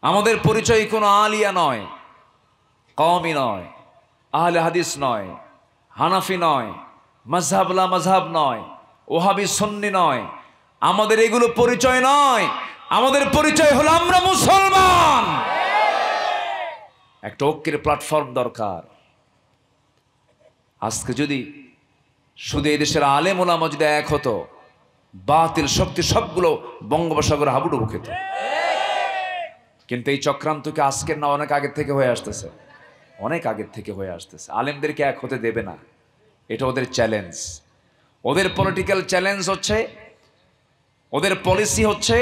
আমাদের পরিচয় কোনো আলিয়া নয়, কওমি নয়, আহলে হাদিস নয়, হানাফি নয়, মাযহাবলা মাযহাব নয়, ওহাবি সুন্নি নয়। আমাদের এগুলো পরিচয় নয়। আমাদের পরিচয় হলো আমরা মুসলমান। একটা ঐক্যের প্ল্যাটফর্ম দরকার। আজকে যদি শুধু এই দেশের আলেম ওলামা যদি এক হতো, বাতিল শক্তি সবগুলো বঙ্গোপসাগরে হাবুডুবু খেত। কিন্তু এই চক্রান্তকে আজকের না, অনেক আগের থেকে হয়ে আসতেছে, অনেক আগের থেকে হয়ে আসতেছে। আলেমদেরকে এক হতে দেবে না, এটা ওদের চ্যালেঞ্জ। ওদের পলিটিক্যাল চ্যালেঞ্জ হচ্ছে, ওদের পলিসি হচ্ছে,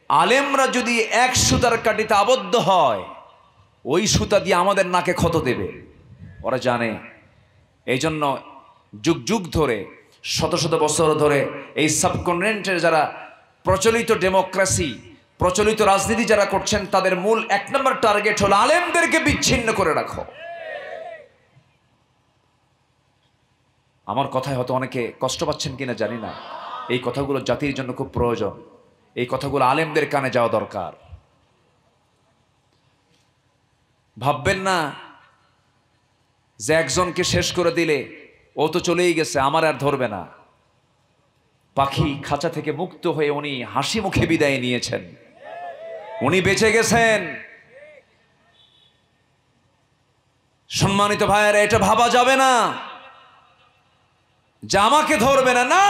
আলেমরা যদি এক সুতার কাঠিতে আবদ্ধ হয়, ওই সুতা দিয়ে আমাদের নাকে ক্ষত দেবে। ওরা জানে। এই জন্য যুগ যুগ ধরে, শত শত বছর ধরে এই সাবকন্টিনেন্টের যারা প্রচলিত ডেমোক্রেসি, প্রচলিত রাজনীতি যারা করছেন, তাদের মূল এক নম্বর টার্গেট হলো আলেমদেরকে বিচ্ছিন্ন করে রাখো। আমার কথায় হয়তো অনেকে কষ্ট পাচ্ছেন কিনা জানি না। এই কথাগুলো জাতির জন্য খুব প্রয়োজন। এই কথাগুলো আলেমদের কানে যাওয়া দরকার। ভাববেন না যে একজনকে শেষ করে দিলে ও তো চলেই গেছে, আমার আর ধরবে না। পাখি খাঁচা থেকে মুক্ত হয়ে উনি হাসি মুখে বিদায় নিয়েছেন, উনি বেঁচে গেছেন। সম্মানিত ভাইয়েরা, এটা ভাবা যাবে না যে আমাকে ধরবে না, না,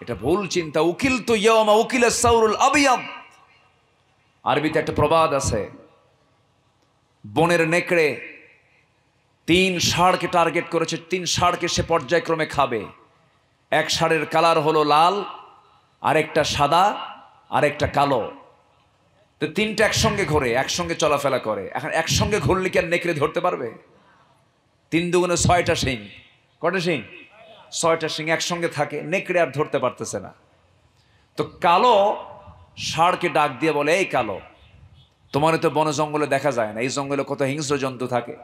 এটা ভুল চিন্তা। উকিল তো ইয়ামা উকিলের সাউরুল আবিয়াদ। আরবিতে একটা প্রবাদ আছে, বনের নেকড়ে 3 ষাঁড়কে টার্গেট করেছে, 3 ষাঁড়কে সে পর্যায়ক্রমে খাবে। এক ষাঁড়ের কালার হলো লাল, আরেকটা সাদা, আরেকটা কালো। তো 3টা একসঙ্গে ঘোরে, একসঙ্গে চলাফেরা করে। এখন একসঙ্গে ঘুরলে কি আর নেকড়ে ধরতে পারবে? 3 দুগুণে 6টা শিং। কটা শিং? 6টা শিং একসঙ্গে থাকে, নেকড়ে আর ধরতে পারতেছে না। তো কালো ষাঁড়কে ডাক দিয়ে বলে, এই কালো, তোমার তো বনে জঙ্গলে দেখা যায় না, এই জঙ্গলে কত হিংস্র জন্তু থাকে,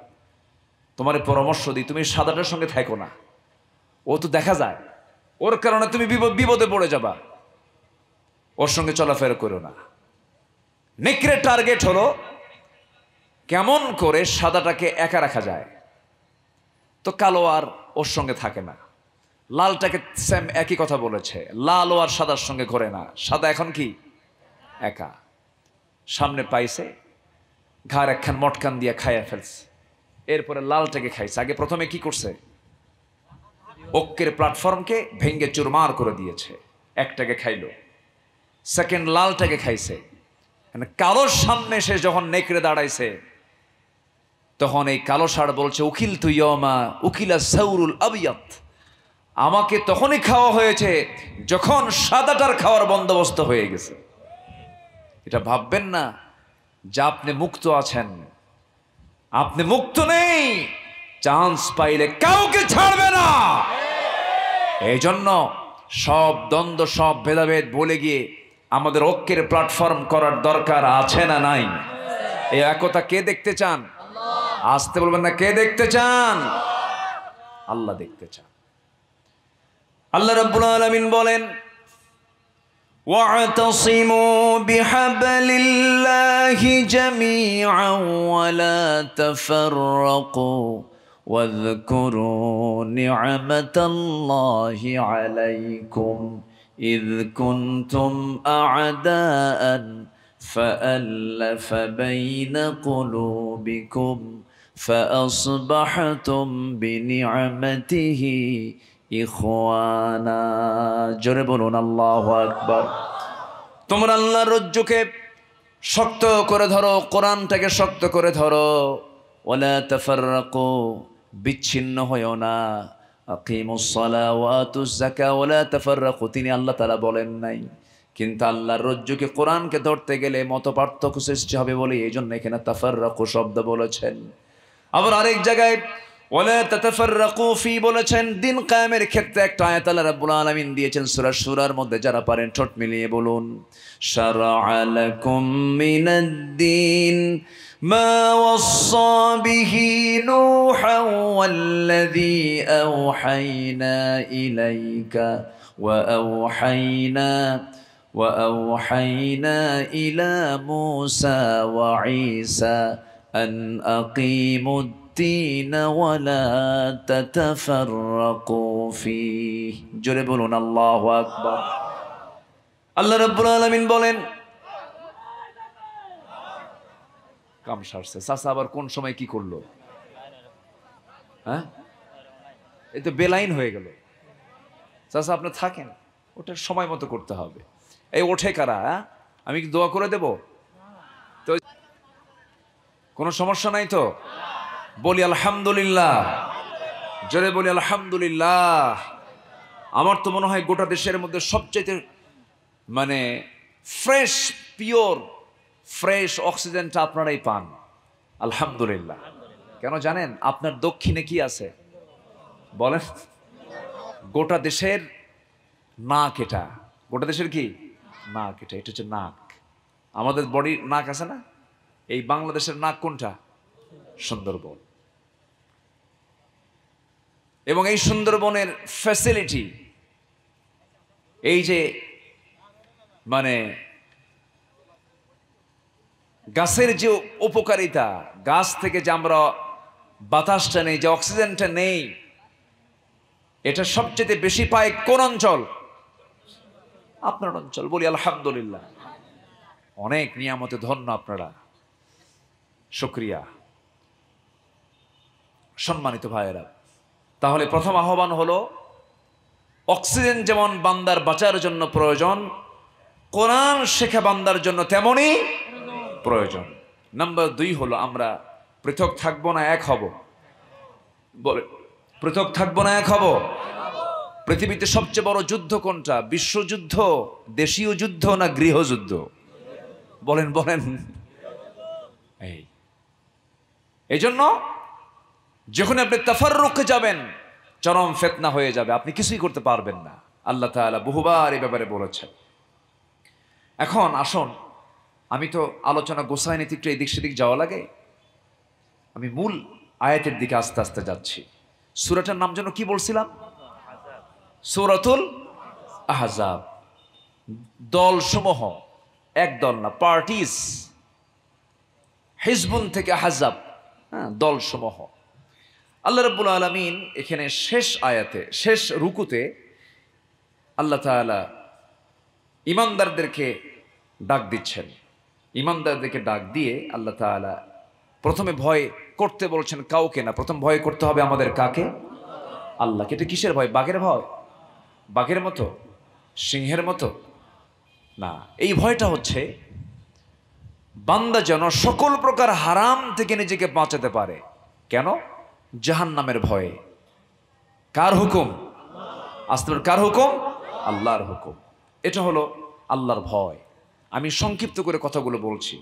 তোমার পরামর্শ দিই, তুমি সাদাটার সঙ্গে থাকো না, ও তো দেখা যায়, ওর কারণে তুমি বিপদে পড়ে যাবা, ওর সঙ্গে চলাফেরা করো না। নেকড়ে টার্গেট হলো কেমন করে সাদাটাকে একা রাখা যায়। তো কালো আর ওর সঙ্গে থাকে না। লালটাকে সেম একই কথা বলেছে, লালও আর সাদার সঙ্গে ঘোরে না, সাদা এখন কি একা। সামনে পাইছে, ঘাড় একখান মটকান দিয়ে খাইয়া ফেলছে, এরপরে লালটাকে খাইছে। আগে প্রথমে কি করছে? ঐক্যের প্ল্যাটফর্মকে ভেঙ্গে চুরমার করে দিয়েছে, একটাকে খাইলো। সেকেন্ড লালটাকে খাইছে। কালোর সামনে সে যখন নেকড়ে দাঁড়াইছে, তখন এই কালো ষাঁড় বলছে, উকিল তুই ইয়মা উকিলা সাউরুল আবিয়াত, আমাকে তখনই খাওয়া হয়েছে যখন সাদাটার খাওয়ার বন্দোবস্ত হয়ে গেছে। এটা ভাববেন না যে আপনি মুক্ত আছেন, আপনি মুক্ত নেই। চান্স পাইলে কাউকে ছাড়বে না। এই জন্য সব দ্বন্দ্ব, সব ভেদাভেদ বলে গিয়ে আমাদের ঐক্যের প্ল্যাটফর্ম করার দরকার আছে না নাই? এই একতা কে দেখতে চান? আসতে বলবেন না, কে দেখতে চান? আল্লাহ দেখতে চান। আল্লাহ রাব্বুল আলামিন বলেন, ওয়া'তাসিমু বিহাবলিল্লাহি জামিআন ওয়া লা তাফাররাকু ওয়াযকুরু নি'মাতাল্লাহি আলাইকুম ইয কুনতুম আ'দাআন ফাআল্লাফা বাইনা কুলুবিকুম ফাআসবাহতুম বিনি'মাতিহি ইখওয়ানা। জোরে বলুন আল্লাহু আকবার। তোমরা আল্লাহর রজ্জুকে শক্ত করে ধরো, কোরআনটাকে শক্ত করে ধরো। ওয়ালা তাফাররাকু, বিচ্ছিন্ন হয়ো না। আকিমুস সালাহ ওয়া আতুজ যাকাত ওয়ালা তাফাররাকু, তিনি আল্লাহ তাআলা বলেন নাই। কিন্তু আল্লাহর রজ্জুকে, কোরআনকে ধরতে গেলে মত পার্থক্য সৃষ্টি হবে বলে এই জন্য এখানে তাফাররাকু শব্দ বলেছেন। আবার আরেক জায়গায় ওয়ালা তাতাফাররাকু ফি বলেছেন। দিন কায়েমের ক্ষেত্রে একটা আয়াত আল্লাহ রাব্বুল আলামিন দিয়েছেন সূরা শুরার মধ্যে, যারা পারেন ঠোঁট মিলিয়ে বলুন, শারা'a লাকুম মিনাদ-দীন মা ওয়াসসা বিহি নূহান ওয়াল্লাযী আওহায়না ইলাইকা ওয়া আওহায়না وأوحينا إلى موسى وعيسى أن أقيموا الدين ولا تتفرقوا فيه জোরে বলুন আল্লাহু আকবার। আল্লাহ রাব্বুল আলামিন বলেন কাম সারছে। চাচা আবার কোন সময় কি করলো? হ্যাঁ, এই তো বেলাইন হয়ে গেল। চাচা আপনি থাকেন, ওটা সময় মতো করতে হবে। এই ওঠে কারা? আমি কি দোয়া করে দেব? তো কোনো সমস্যা নাই তো? বলি আলহামদুলিল্লাহ, জোরে বলি আলহামদুলিল্লাহ। আমার তো মনে হয় গোটা দেশের মধ্যে সবচেয়ে মানে ফ্রেশ পিওর ফ্রেশ অক্সিজেনটা আপনারাই পান, আলহামদুলিল্লাহ। কেন জানেন? আপনার দক্ষিণে কি আছে বলেন? গোটা দেশের নাক এটা, গোটা দেশের কি নাক এটা, এটা হচ্ছে নাক। আমাদের বডির নাক আছে না? এই বাংলাদেশের নাক কোনটা? সুন্দরবন। এবং এই সুন্দরবনের ফ্যাসিলিটি, এই যে মানে গাছের যে উপকারিতা, গাছ থেকে যে আমরা বাতাসটা নেই, যে অক্সিজেনটা নেই, এটা সবচেয়ে বেশি পায় কোন অঞ্চল? আপনার অঞ্চল। বলি আলহামদুলিল্লাহ। অনেক নিয়ামতে ধন্য আপনারা, শুকরিয়া। সম্মানিত ভাইয়েরা, তাহলে প্রথম আহ্বান হলো অক্সিজেন যেমন বান্দার বাঁচার জন্য প্রয়োজন, কোরআন শেখা বান্দার জন্য তেমনই প্রয়োজন। নাম্বার 2 হলো আমরা পৃথক থাকবো না এক হব? বলে পৃথক থাকবো না এক হব? পৃথিবীতে সবচেয়ে বড় যুদ্ধ কোনটা? বিশ্বযুদ্ধ, দেশীয় যুদ্ধ না গৃহযুদ্ধ? বলেন বলেন। এই জন্য যখন আপনি তাফাররুকে যাবেন, চরম ফিতনা হয়ে যাবে, আপনি কিছুই করতে পারবেন না। আল্লাহ তাআলা বহুবার এই ব্যাপারে বলেছেন। এখন আসুন, আমি তো আলোচনা গোছায় নিতে একটু এদিক সেদিক যাওয়া লাগে। আমি মূল আয়াতের দিকে আস্তে আস্তে যাচ্ছি। সূরাটার নাম যেন কি বলছিলাম? সূরাতুল আহজাব। দল সমূহ, এক দল না, পার্টিস। হিজবুন থেকে আহজাব, হ্যাঁ, দল সমূহ। আল্লাহ রাব্বুল আলামিন এখানে শেষ আয়াতে, শেষ রুকুতে আল্লাহ তাআলা ইমানদারদেরকে ডাক দিচ্ছেন। ইমানদারদেরকে ডাক দিয়ে আল্লাহ তাআলা প্রথমে ভয় করতে বলছেন কাউকে না, প্রথম ভয় করতে হবে আমাদের কাকে? আল্লাহকে। এটা কিসের ভয়? বাঘের ভয়? বাঘের মতো? সিংহের মতো? না, এই ভয়টা হচ্ছে বান্দা যেন সকল প্রকার হারাম থেকে নিজেকে বাঁচাতে পারে। কেন? জাহান্নামের ভয়ে। কার হুকুম? আসলে কার হুকুম? আল্লাহর হুকুম। এটা হলো আল্লাহর ভয়। আমি সংক্ষিপ্ত করে কথাগুলো বলছি,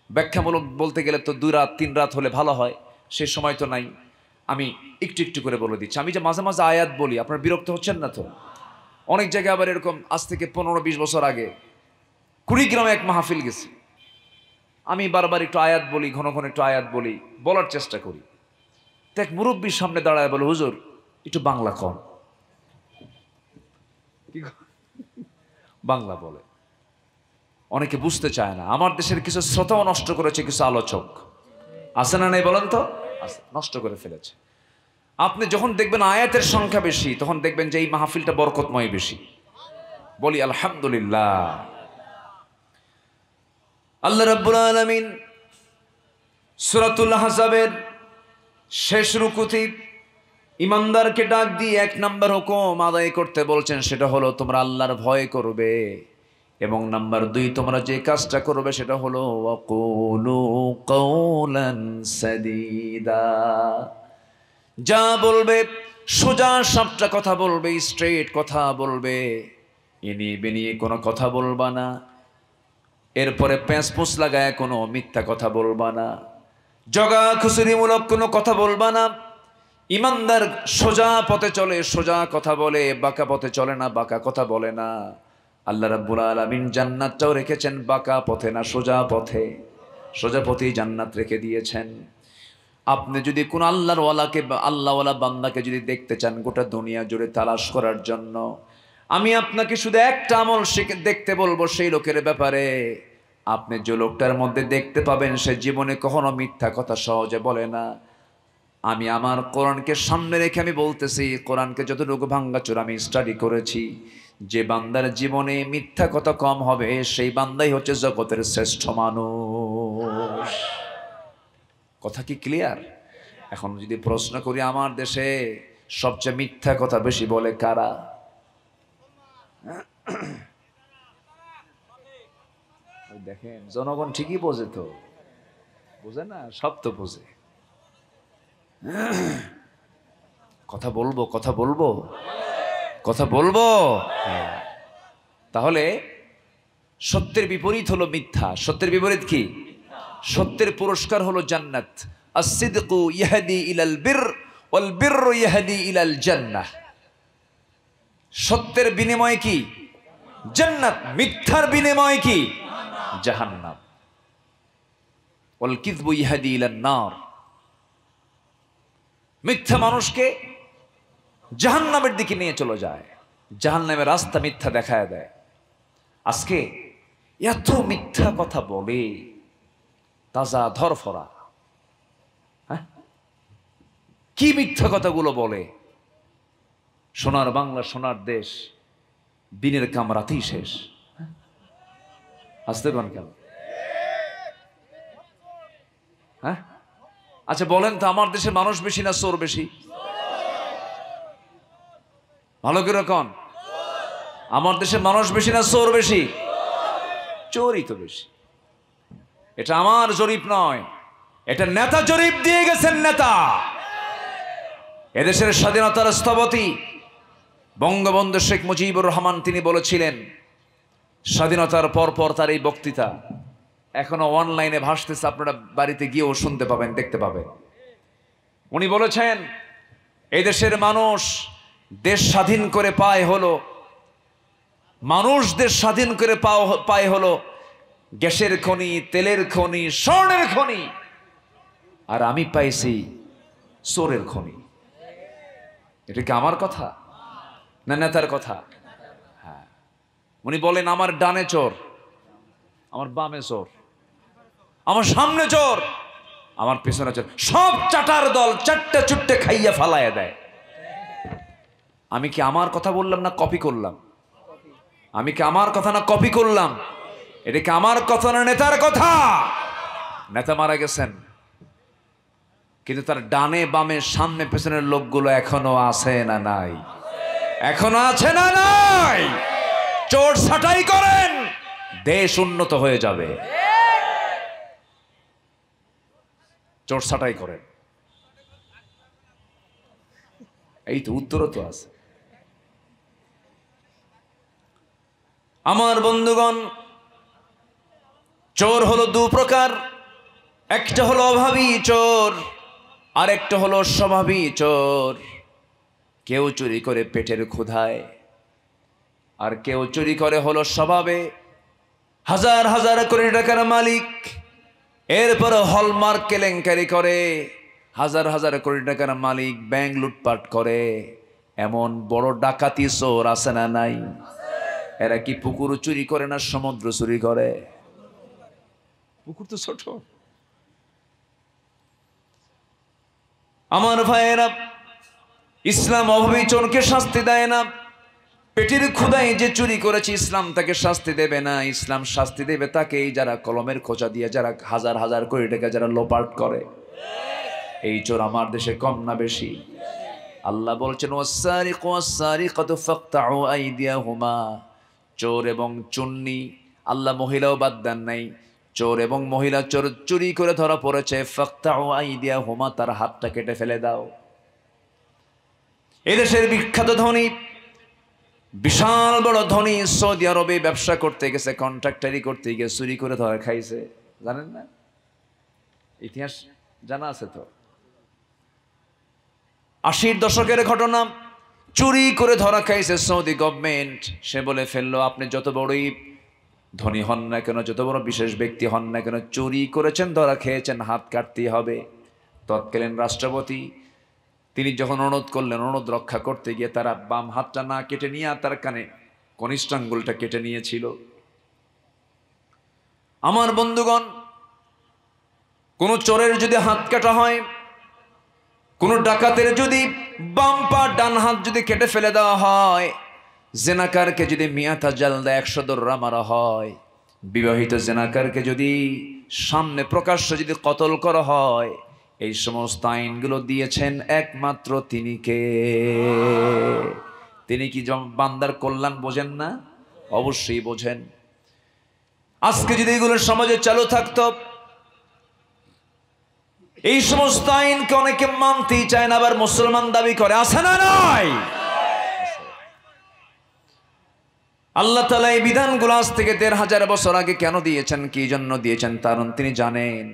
ব্যাখ্যামূলক বলতে গেলে তো 2 রাত 3 রাত হলে ভালো হয়, সে সময় তো নাই। আমি একটু একটু করে বলে দিচ্ছি। আমি যে মাঝে মাঝে আয়াত বলি, আপনারা বিরক্ত হচ্ছেন না তো? অনেক জায়গায় আবার এরকম, আজ থেকে 15-20 বছর আগে কুড়িগ্রামে এক মাহফিল গেছি, আমি বারবার একটু আয়াত বলি, ঘন ঘন একটু আয়াত বলি, বলার চেষ্টা করি। তো এক মুরব্বীর সামনে দাঁড়ায় বলে, হুজুর একটু বাংলা কম। বাংলা বলে, অনেকে বুঝতে চায় না। আমার দেশের কিছু শ্রোতাও নষ্ট করেছে কিছু আলোচক, আছে না নাই বলেন তো? আছে, নষ্ট করে ফেলেছে। আপনি যখন দেখবেন আয়াতের সংখ্যা বেশি, তখন দেখবেন যে এই মাহফিলটা বরকতময় বেশি। বলি আলহামদুলিল্লাহ। আল্লাহ রাব্বুল আলামিন সূরাতুল আহজাবের শেষ রুকুতে ইমানদারকে ডাক দিয়ে 1 নম্বর হুকুম আদায় করতে বলছেন, সেটা হলো তোমরা আল্লাহর ভয় করবে। এবং নাম্বার 2, তোমরা যে কাজটা করবে সেটা হলো ওয়াকুলু কাওলান সাদীদা। যা বলবে সোজা সাপটা কথা বলবে, স্ট্রেট কথা বলবে, ইনি বেনিয়ে কোনো কথা বলবা না। এরপরে প্যাঁচপুঁচ লাগায় কোনো মিথ্যা কথা বলবা না, জগা খুসুরিমূলক কোনো কথা বলবা না। ইমানদার সোজা পথে চলে, সোজা কথা বলে, বাঁকা পথে চলে না, বাঁকা কথা বলে না। আল্লাহ রাব্বুল আলামিন জান্নাতটাও রেখেছেন বাঁকা পথে না, সোজা পথে। সোজা পথেই জান্নাত রেখে দিয়েছেন। আপনি যদি কোন আল্লাহর ওয়ালাকে, আল্লাহওয়ালা বান্দাকে যদি দেখতে চান গোটা দুনিয়া জুড়ে তালাশ করার জন্য, আমি আপনাকে শুধু একটা আমল শিখে দেখতে বলবো সেই লোকের ব্যাপারে, আপনি যে লোকটার মধ্যে দেখতে পাবেন সে জীবনে কখনো মিথ্যা কথা সহজে বলে না। আমি আমার কোরআনকে সামনে রেখে আমি বলতেছি, কোরআনকে যতটুকু ভাঙ্গাচোরা আমি স্টাডি করেছি, যে বান্দার জীবনে মিথ্যা কথা কম হবে সেই বান্দাই হচ্ছে জগতের শ্রেষ্ঠ মানুষ। কথা কি ক্লিয়ার? এখন যদি প্রশ্ন করি, আমার দেশে সবচেয়ে মিথ্যা কথা বেশি বলে কারা? দেখেন জনগণ ঠিকই বোঝে, তো বোঝে না, সব তো বোঝে। কথা বলবো, কথা বলবো, কথা বলবো। তাহলে সত্যের বিপরীত হলো মিথ্যা। সত্যের বিপরীত কি? সত্যের পুরস্কার হলো জান্নাত। আস-সিদকু ইয়াহদি ইলাল বির ওয়াল বিররু ইয়াহদি ইলাল জান্নাহ। সত্যের বিনিময় কি? জান্নাত। মিথ্যার বিনিময় কি? জাহান্নাম। ওয়াল কিযবু ইয়াহদি ইলান নার। মিথ্যা মানুষকে জাহান্নামের দিকে নিয়ে চলে যায়, জাহান্নামের রাস্তা মিথ্যা দেখায় দেয়। আজকে এত মিথ্যা কথা বলে, তাজা ধরফরা, হ্যাঁ, কি মিথ্যা কথাগুলো বলে। সোনার বাংলা, সোনার দেশ, দিনের কাম রাতেই শেষ। আসতে পারেন কেন? হ্যাঁ, আচ্ছা বলেন তো, আমার দেশে মানুষ বেশি না চোর বেশি? ভালো করে কন, আমার দেশে মানুষ বেশি না চোর বেশি? চোরই তো বেশি। এটা আমার জরিপ নয়, এটা নেতা জরিপ দিয়ে গেছেন। নেতা, এদেশের স্বাধীনতার স্থপতি বঙ্গবন্ধু শেখ মুজিবুর রহমান, তিনি বলেছিলেন স্বাধীনতার পর তার এই বক্তৃতা এখনো অনলাইনে ভাসতেছে, আপনারা বাড়িতে গিয়েও শুনতে পাবেন, দেখতে পাবেন। উনি বলেছেন, এই দেশের মানুষ দেশ স্বাধীন করে পায় হলো, মানুষ দেশ স্বাধীন করে পায় হলো গ্যাসের খনি, তেলের খনি, স্বর্ণের খনি, আর আমি পাইছি চোরের খনি। এটা কি আমার কথা না নেতার কথা? হ্যাঁ, উনি বলেন আমার ডানে চোর, আমার বামে চোর, আমার সামনে চোর, আমার পেছনে চোর, সব চাটার দল চারটে চুট্টে খাইয়া ফালাইয়া দেয়। আমি কি আমার কথা বললাম না কপি করলাম? আমি কি আমার কথা না কপি করলাম? এটা কি আমার কথা না নেতার কথা? নেতা মারা গেছেন, কিন্তু তার ডানে বামে সামনে পেছনের লোকগুলো এখনো আছে না নাই? এখনো আছে না নাই? চোর ছাঁটাই করেন, দেশ উন্নত হয়ে যাবে। চোর ছাঁটাই করেন, এই তো উত্তরও তো আছে। আমার বন্ধুগণ, চোর হলো দু প্রকার। একটা হলো অভাবী চোর, আর একটা হলো স্বভাবী চোর। কেউ চুরি করে পেটের ক্ষুধায়, আর কেউ চুরি করে হলো স্বভাবে। হাজার হাজার কোটি টাকার মালিক, এরপর হলমার্ক কেলেঙ্কারি করে। হাজার হাজার কোটি টাকার মালিক ব্যাংক লুটপাট করে। এমন বড় ডাকাতি চোর আছে না নাই? এরা কি পুকুর চুরি করে না সমুদ্র চুরি করে? পুকুর তো ছোট। আমার ভাইয়েরা, ইসলাম অভাবী চোরকে শাস্তি দেয় না। পেটের ক্ষুধায় যে চুরি করেছে, ইসলাম তাকে শাস্তি দেবে না। ইসলাম শাস্তি দেবে তাকেই যারা কলমের খোঁচা দিয়ে, যারা হাজার হাজার কোটি টাকা যারা লোপাট করে। এই চোর আমার দেশে কম না বেশি? আল্লাহ বলছেন, ওয়াস-সারিকু ওয়াস-সারিকাতু ফাকতাউ আইদিয়াহুমা। চোর এবং চুন্নি, আল্লাহ মহিলাও বাদ দেন নাই। চোর এবং মহিলা চোর চুরি করে ধরা পড়েছে, ফাকতাউ আইদিয়াহুমা, তার হাতটা কেটে ফেলে দাও। এদেশের বিখ্যাত ধনী, বিশাল বড় ধনী, সৌদি আরবে ব্যবসা করতে গেছে, কন্ট্রাক্টারি করতে গিয়ে চুরি করে ধরা খাইছে। জানেন না? ইতিহাস জানা আছে তো। 80-র দশকের ঘটনা। চুরি করে ধরা খাইছে সৌদি গভর্নমেন্ট। সে বলে ফেললো, আপনি যত বড়ই ধনী হন না কেন, যত বড় বিশেষ ব্যক্তি হন না কেন, চুরি করেছেন, ধরা খেয়েছেন, হাত কাটতেই হবে। তৎকালীন রাষ্ট্রপতি তিনি যখন অনুরোধ করলেন, অনুরোধ রক্ষা করতে গিয়ে তারা বাম হাতটা না কেটে নিয়ে তার কানে কনিষ্ঠ আঙ্গুলটা কেটে নিয়েছিল। আমার বন্ধুগণ, কোন চোরের যদি হাত কাটা হয়, কোন ডাকাতের যদি বাম পা ডান হাত যদি কেটে ফেলে দেওয়া হয়, জেনাকারকে যদি মিয়াতা জালদা 100 দররা মারা হয়, বিবাহিত জেনাকারকে যদি সামনে প্রকাশ্য যদি কতল করা হয়, এই সমস্ত আইনগুলো দিয়েছেন একমাত্র তিনি কে? তিনি কি বান্দার কল্যাণ বোঝেন না? অবশ্যই বোঝেন। আজকে যদি এগুলো সমাজে চালু থাকতো, এই সমস্ত আইনকে অনেকে মানতেই চায় না, আবার মুসলমান দাবি করে, আছে না নাই? আল্লাহ তাআলা এই বিধানগুলো আজ থেকে 1500 বছর আগে কেন দিয়েছেন, কি জন্য দিয়েছেন, কারণ তিনি জানেন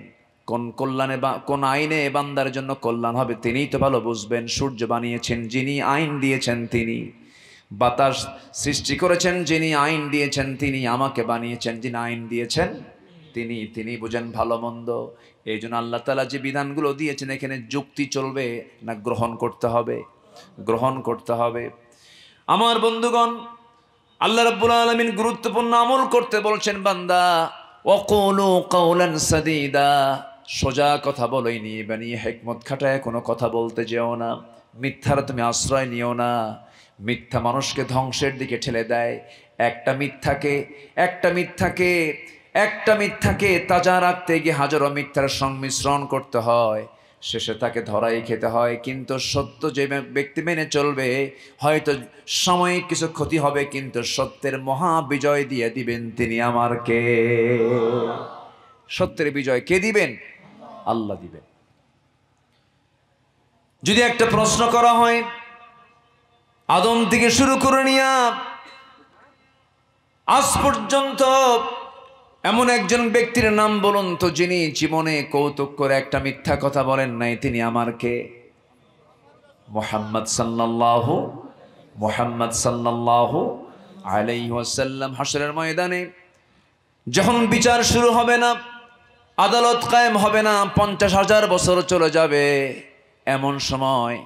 কোন কল্যাণে বা কোন আইনে বান্দার জন্য কল্যাণ হবে তিনিই তো ভালো বুঝবেন। সূর্য বানিয়েছেন যিনি, আইন দিয়েছেন তিনি। বাতাস সৃষ্টি করেছেন যিনি, আইন দিয়েছেন তিনি। আমাকে বানিয়েছেন যিনি, আইন দিয়েছেন তিনি। তিনি বুঝেন ভালো মন্দ। এই জন্য আল্লাহ তাআলা যে বিধানগুলো দিয়েছেন, এখানে যুক্তি চলবে না গ্রহণ করতে হবে? গ্রহণ করতে হবে। আমার বন্ধুগণ, আল্লাহ রাব্বুল আলামিন গুরুত্বপূর্ণ আমল করতে বলছেন, বান্দা ওয়াকুলু কাওলান সাদীদা, সোজা কথা বলোই নি বানি হিকমত খাটায় কোনো কথা বলতে যেও না। মিথ্যার তুমি আশ্রয় নিও না। মিথ্যা মানুষকে ধ্বংসের দিকে ঠেলে দেয়। একটা মিথ্যাকে তাজা রাখতে গিয়ে হাজারো মিথ্যার সংমিশ্রণ করতে হয়, শেষে তাকে ধরাই খেতে হয়। কিন্তু সত্য যে ব্যক্তি মেনে চলবে, হয়তো সাময়িক কিছু ক্ষতি হবে, কিন্তু সত্যের মহা বিজয় দিয়ে দিবেন তিনি আমার কে? সত্যের বিজয় কে দিবেন? আল্লাহ দিবেন। যদি একটা প্রশ্ন করা হয়, আদম থেকে শুরু করে নিয়ে আজ পর্যন্ত এমন একজন ব্যক্তির নাম বলুন তো যিনি জীবনে কৌতুক করে একটা মিথ্যা কথা বলেন নাই, তিনি আমার কে? মুহাম্মদ সাল্লাল্লাহু আলাইহি ওয়াসাল্লাম। হাসরের ময়দানে যখন বিচার শুরু হবে না, আদালত কায়েম হবে না, 50,000 বছর চলে যাবে, এমন সময়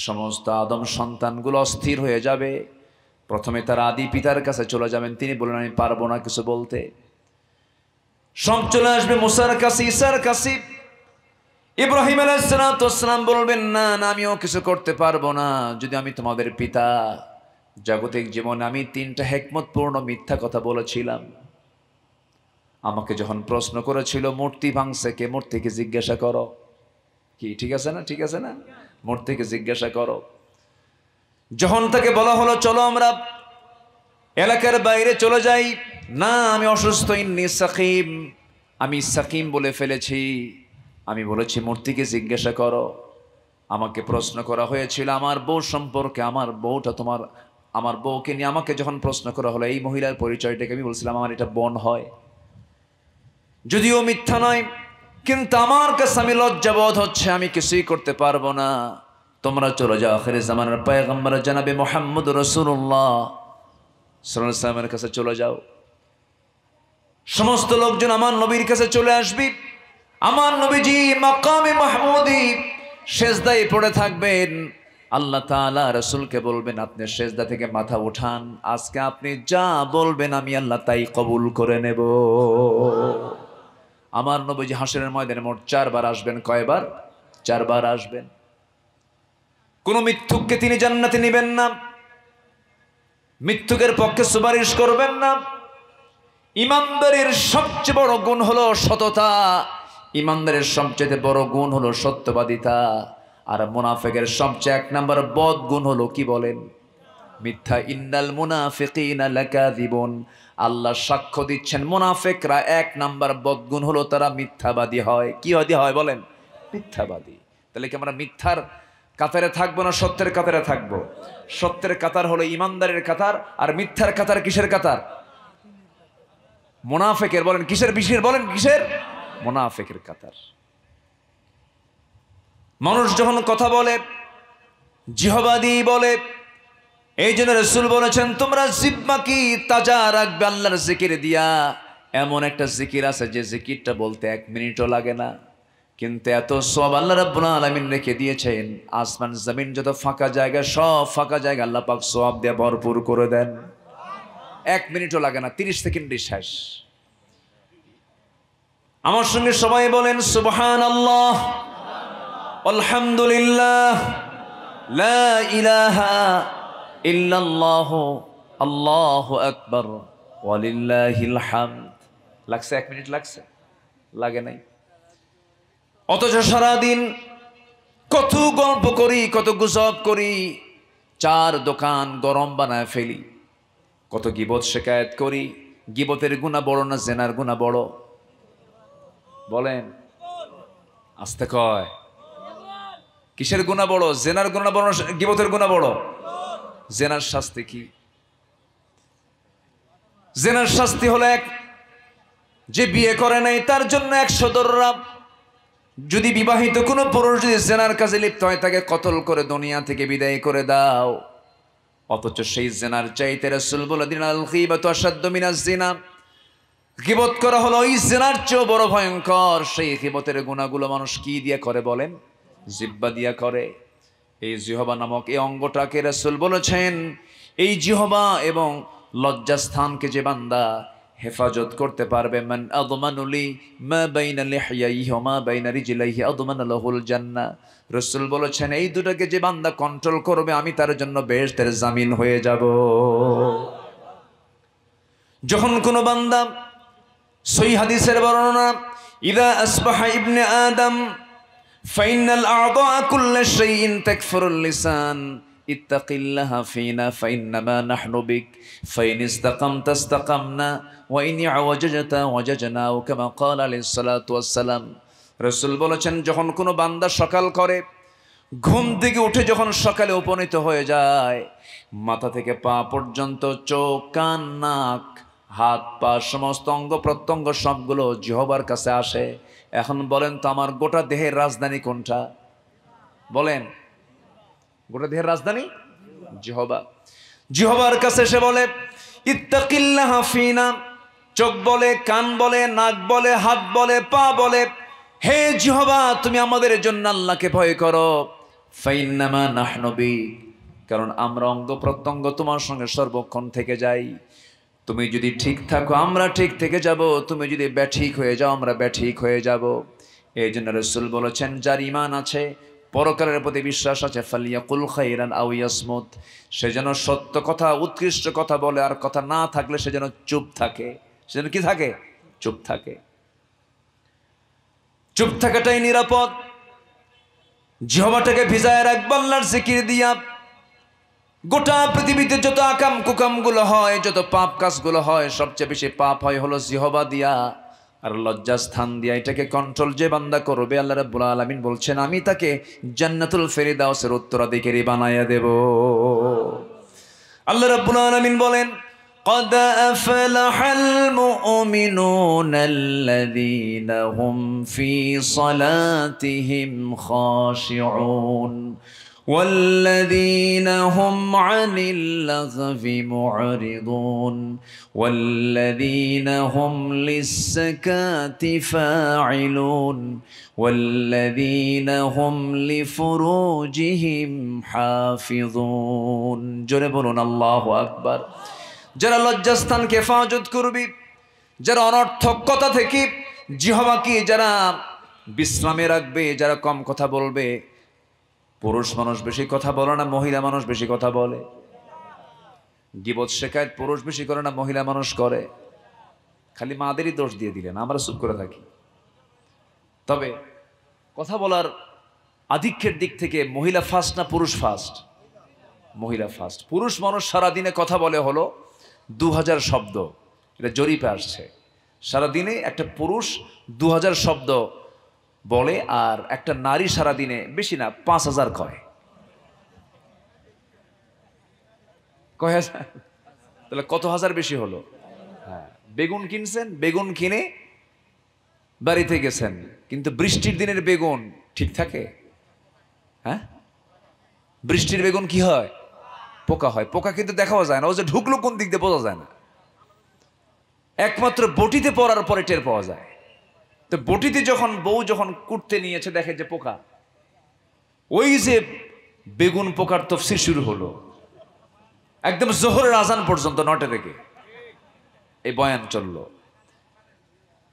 সমস্ত আদম সন্তানগুলো অস্থির হয়ে যাবে। প্রথমে তার আদি পিতার কাছে চলে যাবেন, তিনি বললেন আমি পারবো না কিছু বলতে। সব চলে আসবে মুসার কাছে, ঈসার কাছে। ইব্রাহিম আলাইহিস সালাম বলবেন না না, আমিও কিছু করতে পারবো না, যদি আমি তোমাদের পিতা। জাগতিক জীবনে আমি 3টা হিকমতপূর্ণ মিথ্যা কথা বলেছিলাম। আমাকে যখন প্রশ্ন করেছিল মূর্তি ভাঙছে কে, মূর্তিকে জিজ্ঞাসা করো। কি ঠিক আছে না? ঠিক আছে না? মূর্তিকে জিজ্ঞাসা করো। যখন তাকে বলা হলো চলো আমরা এলাকার বাইরে চলে যাই, না আমি অসুস্থ, ইন্নী সাকিম, আমি সাকিম বলে ফেলেছি। আমি বলেছি মূর্তিকে জিজ্ঞাসা করো। আমাকে প্রশ্ন করা হয়েছিল আমার বউ সম্পর্কে, আমার বউটা তোমার, আমার বউকে নিয়ে আমাকে যখন প্রশ্ন করা হলো, এই মহিলার পরিচয়টাকে আমি বলছিলাম আমার এটা বোন হয়। যদিও মিথ্যা নয়, কিন্তু আমার কাছে আমি লজ্জাবোধ হচ্ছে, আমি কিছুই করতে পারবো না। তোমরা চলে যাও আখিরে জামানার পয়গম্বর জনাবে মুহাম্মদ রাসূলুল্লাহ সাল্লাল্লাহু আলাইহি ওয়াসাল্লামের কাছে চলে যাও। সমস্ত লোকজন আমার নবীর কাছে চলে আসবে। আমার নবীজি মাকামে মাহমুদি সেজদায় পড়ে থাকবেন। আল্লাহ তাআলা রাসূলকে বলবেন আপনি সেজদা থেকে মাথা উঠান, আজকে আপনি যা বলবেন আমি আল্লাহ তাই কবুল করে নেব। আমার নবীজি হাসরের ময়দানে মোট 4 বার আসবেন। কয়বার? 4 বার আসবেন। কোন মিথ্যুককে তিনি জান্নাতে নেবেন না, মিথ্যুকের পক্ষে সুপারিশ করবেন না। ইমানদারের সবচেয়ে বড় গুণ হলো সততা, ইমানদারের সবচেয়ে বড় গুণ হলো সত্যবাদিতা। আর মুনাফিকের সবচেয়ে 1 নম্বর বদ গুণ হলো কি বলেন? মিথ্যা। ইন্নাল মুনাফিকিনা লাকাযিবুন। আল্লাহ সাক্ষ্য দিচ্ছেন মুনাফিকরা 1 নম্বর বদগুণ হলো তারা মিথ্যাবাদী হয়। কি হয় বলেন? মিথ্যাবাদী। তাহলে কি আমরা মিথ্যার কাতারে থাকবো না সত্যের কাতারে থাকবো? সত্যের কাতার হলো ইমানদারের কাতার, আর মিথ্যার কাতার কিসের কাতার? মুনাফিকের। বলেন কিসের? বিশের বলেন কিসের? মুনাফিকের কাতার। মানুষ যখন কথা বলে জিহবাদি বলে, এই জন্য রাসূল বলেছেন তোমরা জিহ্বা কি তাজা রাখবে আল্লাহর জিকির দিয়া। এমন একটা জিকির আছে যে জিকিরটা বলতে 1 মিনিটও লাগে না, কিন্তু এত সওয়াব আল্লাহ রাব্বুল আলামিন রেখে দিয়েছেন। আসমান জমিন যত ফাঁকা জায়গা, সব ফাঁকা জায়গা আল্লাহ পাক সওয়াব দিয়ে ভরপুর করে দেন। 1 মিনিটও লাগে না, 30 সেকেন্ডে শেষ। আমার সঙ্গে সবাই বলেন সুবহানাল্লাহ, আলহামদুলিল্লাহ, লা ইলাহা ইল্লাল্লাহ, আল্লাহু আকবার, ওয়ালিল্লাহিল হামদ। লাগছে 1 মিনিট? লাগছে? লাগে নাই। অথচ সারাদিন কত গল্প করি, কত গুজব করি, 4 দোকান গরম বানায় ফেলি, কত গীবত শিকায়েত করি। গীবতের গুনাহ বড় না জেনার গুনাহ বড়? বলেন, আস্তে কয়। কিসের গুনাহ বড়? জেনার গুনাহ বড় না গীবতের গুনাহ বড়? জেনার শাস্তি কি? জেনার শাস্তি হলো যে বিয়ে করে নাই তার জন্য 100 দররা। যদি বিবাহিত কোনো পুরুষ যদি জেনার কাজে লিপ্ত হয় তাকে কতল করে দুনিয়া থেকে বিদায় করে দাও। অথচ সেই জেনার চাইতে রাসূল বলে দিলেন আল গীবাতু আশাদ্দু মিনাজ জিনা, গীবত করা হলো ওই জেনার চেয়েও বড় ভয়ঙ্কর। সেই গীবতের গুনাহগুলো মানুষ কি দিয়ে করে বলেন? জিহ্বা দিয়া করে। এই জিহ্বা নামক এই অঙ্গটাকে রাসূল বলেছেন, এই জিহ্বা এবং লজ্জাস্থানকে যে বান্দা হেফাজত করতে পারবে, মান আযমানুলি মা বাইনা লিহইয়াইহি ওয়া মা বাইনা রিজলাইহি আযমানা লাহুল জান্নাহ। রাসূল বলেছেন এই দুটাকে যে বান্দা কন্ট্রোল করবে আমি তার জন্য বেহেশতের জামিন হয়ে যাব। যখন কোনো বান্দা, সহিহ হাদিসের বর্ণনা, ইযা আসবাহা ইবনে আদম ফাইনাল আ'দা কুল্লা শাইইন তাকফুরুল লিসান ইত্তাকিল্লাহা ফিনা ফাইন্নামা নাহনু বিক ফাইন ইসতাকামতা ইসতাকামনা ওয়া ইন আওয়াজাজতা ওয়াজাজনা, ও কামা ক্বালা আলাইহিস সালাতু ওয়াস সালাম। রাসূল বলেছেন যখন কোনো বান্দা সকাল করে, ঘুম থেকে উঠে যখন সকালে উপনীত হয়ে যায়, মাথা থেকে পা পর্যন্ত চোখ, কান, নাক, হাত, পা, সমস্ত অঙ্গ প্রত্যঙ্গ সবগুলো জিহ্বার কাছে আসে। এখন বলেন তো আমার গোটা দেহের রাজধানী কোনটা? বলেন, গোটা দেহের রাজধানী জিহ্বা। জিহ্বার কাছে এসে বলে ইত্তাকিল্লাহা ফিনা। চোখ বলে, কান বলে, নাক বলে, হাত বলে, পা বলে, হে জিহ্বা তুমি আমাদের জন্য আল্লাহকে ভয় করো। ফাইন্নামা নাহনু বিক, কারণ আমরা অঙ্গ প্রত্যঙ্গ তোমার সঙ্গে সর্বক্ষণ থেকে যাই। তুমি যদি ঠিক থাকো আমরা ঠিক থেকে যাব, তুমি যদি ব্যাঠিক হয়ে যাও আমরা ব্যাঠিক হয়ে যাব। এই জন্য রাসূল বলেছেন যার ঈমান আছে, পরকালের প্রতি বিশ্বাস আছে, ফালিয়াকুল খাইরান আও ইয়াসমুত, সে যেন সত্য কথা, উৎকৃষ্ট কথা বলে, আর কথা না থাকলে সে যেন চুপ থাকে। সে যেন কি থাকে? চুপ থাকে। চুপ থাকাটাই নিরাপদ। জিহ্বাটাকে ভিজায় রাখব আল্লাহর জিকির দিয়া। গোটা পৃথিবীতে যত আকাম কুকামগুলো হয়, যত পাপ কাজগুলো হয়, সবচেয়ে বেশি পাপ হয় হলো জিহ্বা দিয়া আর লজ্জাস্থান দিয়া। এটাকে কন্ট্রোল যে বান্দা করবে, আল্লাহ রাব্বুল আলামিন বলছেন আমি তাকে জান্নাতুল ফেরদাউসের উত্তরাধিকারী বানায়া দেব। আল্লাহ রাব্বুল আলামিন বলেন قد أفلح المؤمنون الذين هم في صلاتهم خاشعون والذين هم عن اللغو معرضون والذين هم للزكاة فاعلون والذين هم لفروجهم حافظون। জোরে বলুন আল্লাহু আকবার। যারা লজ্জাস্থানকে হেফাজত করবি, যারা অনর্থক কথা থেকে জিহ্বাকে যারা বিশ্রামে রাখবে, যারা কম কথা বলবে। পুরুষ মানুষ বেশি কথা বলে না মহিলা মানুষ বেশি কথা বলে? গীবত শিকায়েত পুরুষ বেশি করে না মহিলা মানুষ করে? খালি মাদেরই দোষ দিয়ে দিলেন, আমরা চুপ করে থাকি। তবে কথা বলার আধিক্যের দিক থেকে মহিলা ফার্স্ট না পুরুষ ফার্স্ট? মহিলা ফার্স্ট। পুরুষ মানুষ সারাদিনে কথা বলে হলো 2000 শব্দ, এটা জরিপে আসছে। সারাদিনে একটা পুরুষ 2000 শব্দ বলে, আর একটা নারী সারাদিনে বেশি না 5000 কয়। তাহলে কত হাজার বেশি হলো? হ্যাঁ, বেগুন কিনছেন, বেগুন কিনে বাড়িতে গেছেন, কিন্তু বৃষ্টির দিনের বেগুন ঠিক থাকে? হ্যাঁ, বৃষ্টির বেগুন কি হয়? পোকা হয়। পোকা কিন্তু দেখাও যায় না, ও যে ঢুকলো কোন দিক দিয়ে বোঝা যায় না, একমাত্র বটিতে পড়ার পরে টের পাওয়া যায়। তো বটিতে যখন বউ যখন কুটতে নিয়েছে দেখে যে পোকা, ওই যে বেগুন পোকার তফসির শুরু হলো একদম জোহরের আজান পর্যন্ত 9টা থেকে। এই বয়ান চলল।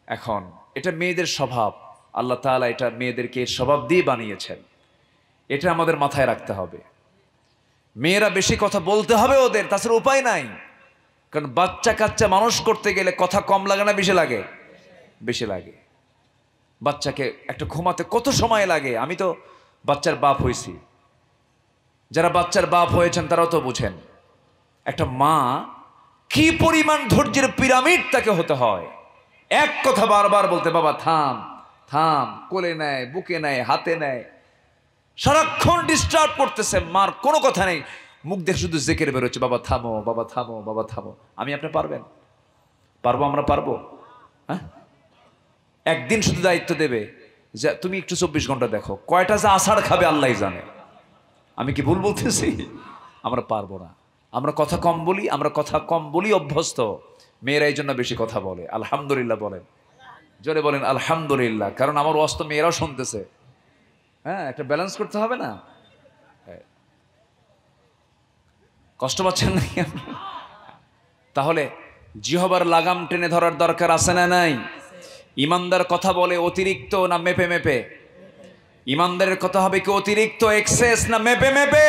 এখন এটা মেয়েদের স্বভাব, আল্লাহ তাআলা এটা মেয়েদেরকে স্বভাব দিয়ে বানিয়েছেন, এটা আমাদের মাথায় রাখতে হবে। মেয়েরা বেশি কথা বলতে হবে ওদের, তাছাড়া উপায় নাই। কারণ বাচ্চা কাচ্চা মানুষ করতে গেলে কথা কম লাগে না বেশি লাগে? বেশি লাগে। বাচ্চাকে একটা ঘুমাতে কত সময় লাগে? আমি তো বাচ্চার বাপ হয়েছি, যারা বাচ্চার বাপ হয়েছেন তারাও তো বুঝেন একটা মা কি পরিমাণ ধৈর্যের পিরামিড তাকে হতে হয়। এক কথা বারবার বলতে, বাবা থাম থাম, কোলে নেয়, বুকে নেয়, হাতে নেয়, সারাক্ষণ ডিস্টার্ব করতেছে, মার কোনো কথা নেই, মুখ দেখে শুধু জেকের বেরোচ্ছে, বাবা থামো, বাবা থামো, বাবা থামো। আমি আপনি পারবেন? পারবো? আমরা পারবো? হ্যাঁ, একদিন শুধু দায়িত্ব দেবে যে তুমি একটু 24 ঘন্টা দেখো, কয়টা যে আষাঢ় খাবে আল্লাহই জানে। আমি কি ভুল বলতেছি? আমরা পারবো না। আমরা কথা কম বলি, আমরা কথা কম বলি অভ্যস্ত। মেয়েরা এই জন্য বেশি কথা বলে। আলহামদুলিল্লাহ বলেন, জোরে বলেন আলহামদুলিল্লাহ। কারণ আমার ওয়াজ তো মেয়েরাও শুনতেছে। হ্যাঁ, একটা ব্যালেন্স করতে হবে না? কষ্ট পাচ্ছেন নাকি? তাহলে জিহবার লাগাম টেনে ধরার দরকার আছে না নাই? ইমানদার কথা বলে অতিরিক্ত না মেপে মেপে? ইমানদারের কথা হবে কি অতিরিক্ত এক্সেস না মেপে মেপে?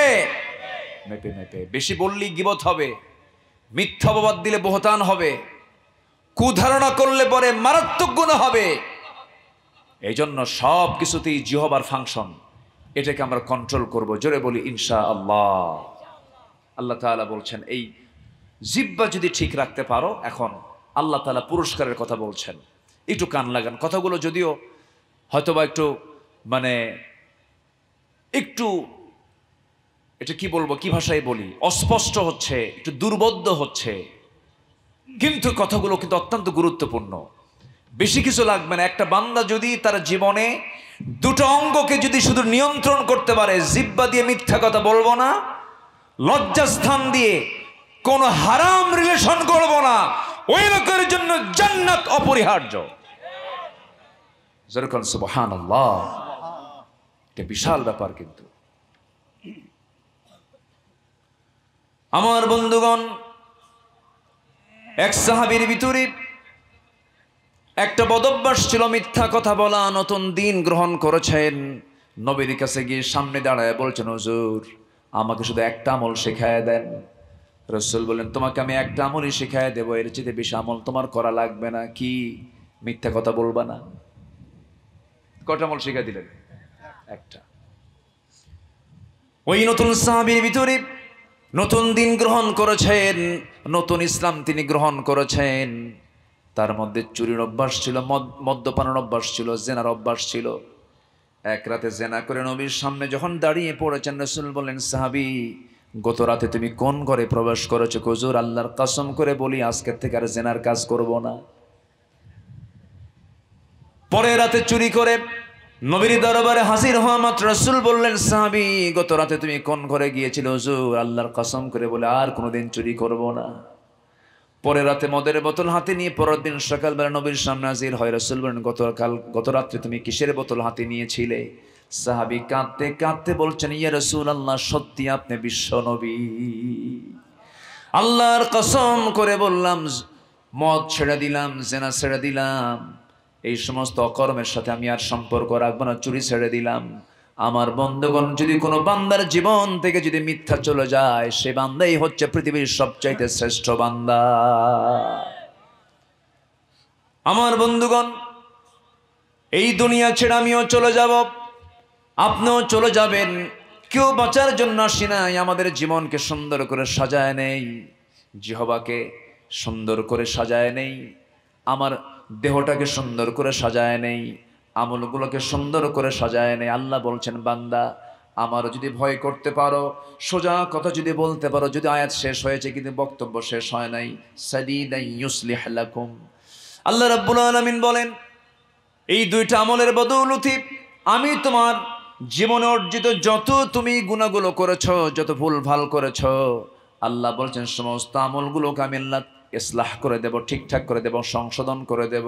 মেপে মেপে। বেশি বললেই গীবত হবে, মিথ্যা অপবাদ দিলে বহতান হবে, কুধারণা করলে পরে মারাত্মক গুনাহ হবে। এই জন্য সব কিছুতেই জিহবার ফাংশন, এটাকে আমরা কন্ট্রোল করব। জোরে বলি ইনশাআল্লাহ। আল্লাহ তাআলা বলছেন এই জিহ্বা যদি ঠিক রাখতে পারো, এখন আল্লাহ তাআলা পুরস্কারের কথা বলছেন। একটু কান লাগান। কথাগুলো যদিও হয়তোবা একটু একটু এটা কি বলবো, কি ভাষায় বলি, অস্পষ্ট হচ্ছে, একটু দুর্বোধ্য হচ্ছে, কিন্তু কথাগুলো কিন্তু অত্যন্ত গুরুত্বপূর্ণ। বেশি কিছু লাগবে না। একটা বান্দা যদি তার জীবনে দুটো অঙ্গকে যদি শুধু নিয়ন্ত্রণ করতে পারে, জিহ্বা দিয়ে মিথ্যা কথা বলবো না, লজ্জাস্থান দিয়ে কোন হারাম রিলেশন করবো না, ওই লোকের জন্য জান্নাত অপরিহার্য। যেরকম সুবহানাল্লাহ, এটা বিশাল ব্যাপার। কিন্তু আমার বন্ধুগণ, এক সাহাবীর ভিতরে একটা বদভ্যাস ছিল মিথ্যা কথা বলা। নতুন দিন গ্রহণ করেছেন, নবীর কাছে গিয়ে সামনে দাঁড়ায় বলছেন, হুজুর আমাকে শুধু একটা আমল শেখায় দেন। রাসূল বললেন, তোমাকে আমি একটা আমলই শেখায় দেবো, এর চেয়ে বেশি আমল তোমার করা লাগবে না। কি? মিথ্যা কথা বলবা না। কটা আমল শেখায় দিলেন? একটা। ওই নতুন সাহাবীর ভিতরে নতুন দিন গ্রহণ করেছেন, নতুন ইসলাম তিনি গ্রহণ করেছেন। তার মধ্যে চুরির অভ্যাস ছিল, মদ্যপানের অভ্যাস ছিল, জেনার অভ্যাস ছিল। এক রাতে জেনা করে নবীর সামনে যখন দাঁড়িয়ে পড়েছেন, রাসূল বললেন, সাহাবী গত রাতে তুমি কোন ঘরে প্রবেশ করেছো? হুজুর আল্লাহর কসম করে বলি আজকের থেকে আর জেনার কাজ করব না। পরের রাতে চুরি করে নবীর দরবারে হাজির হওয়া মাত্র রাসূল বললেন, সাহাবী গত রাতে তুমি কোন ঘরে গিয়েছিলে? হুজুর আল্লাহর কসম করে বলে আর কোনোদিন চুরি করব না। পরের রাতে মদের বোতল হাতে নিয়ে পরের দিন সকালবেলা নবীর সামনে হাজির হয়। রাসূল বলেন, গত রাত্রে তুমি কিসের বোতল হাতে নিয়েছিলে? সাহাবী কাঁদতে কাঁদতে বলছেন, ইয়া রাসূলুল্লাহ, সত্যি আপনি বিশ্ব নবী, আল্লাহর কসম করে বললাম মদ ছেড়ে দিলাম, জেনা ছেড়ে দিলাম, এই সমস্ত অকর্মের সাথে আমি আর সম্পর্ক রাখবো না, চুরি ছেড়ে দিলাম। আমার বন্ধুগণ, যদি কোনো বান্দার জীবন থেকে যদি মিথ্যা চলে যায়, সে বান্দাই হচ্ছে পৃথিবীর সবচাইতে শ্রেষ্ঠ বান্দা। আমার বন্ধুগণ, এই দুনিয়া ছেড়ে আমিও চলে যাব, আপনিও চলে যাবেন। কেউ বাঁচার জন্য আসি নাই, আমাদের জীবনকে সুন্দর করে সাজায় নেই, জিহ্বাকে সুন্দর করে সাজায় নেই, আমার দেহটাকে সুন্দর করে সাজায় নেই, আমলগুলোকে সুন্দর করে সাজায় নেই। আল্লাহ বলছেন, বান্দা আমার যদি ভয় করতে পারো, সোজা কথা যদি বলতে পারো, যদি আয়াত শেষ হয়েছে কিন্তু বক্তব্য শেষ হয় নাই, সাদিদান ইউসলিহ লাকুম। আল্লাহ রাব্বুল আলামিন বলেন, এই দুইটা আমলের বদৌলতে আমি তোমার জীবনে অর্জিত যত তুমি গুনাহগুলো করেছো, যত ভুল ভাল করেছো, আল্লাহ বলছেন সমস্ত আমলগুলোকে আমি আল্লাহ ইসলাহ করে দেব, ঠিকঠাক করে দেব, সংশোধন করে দেব।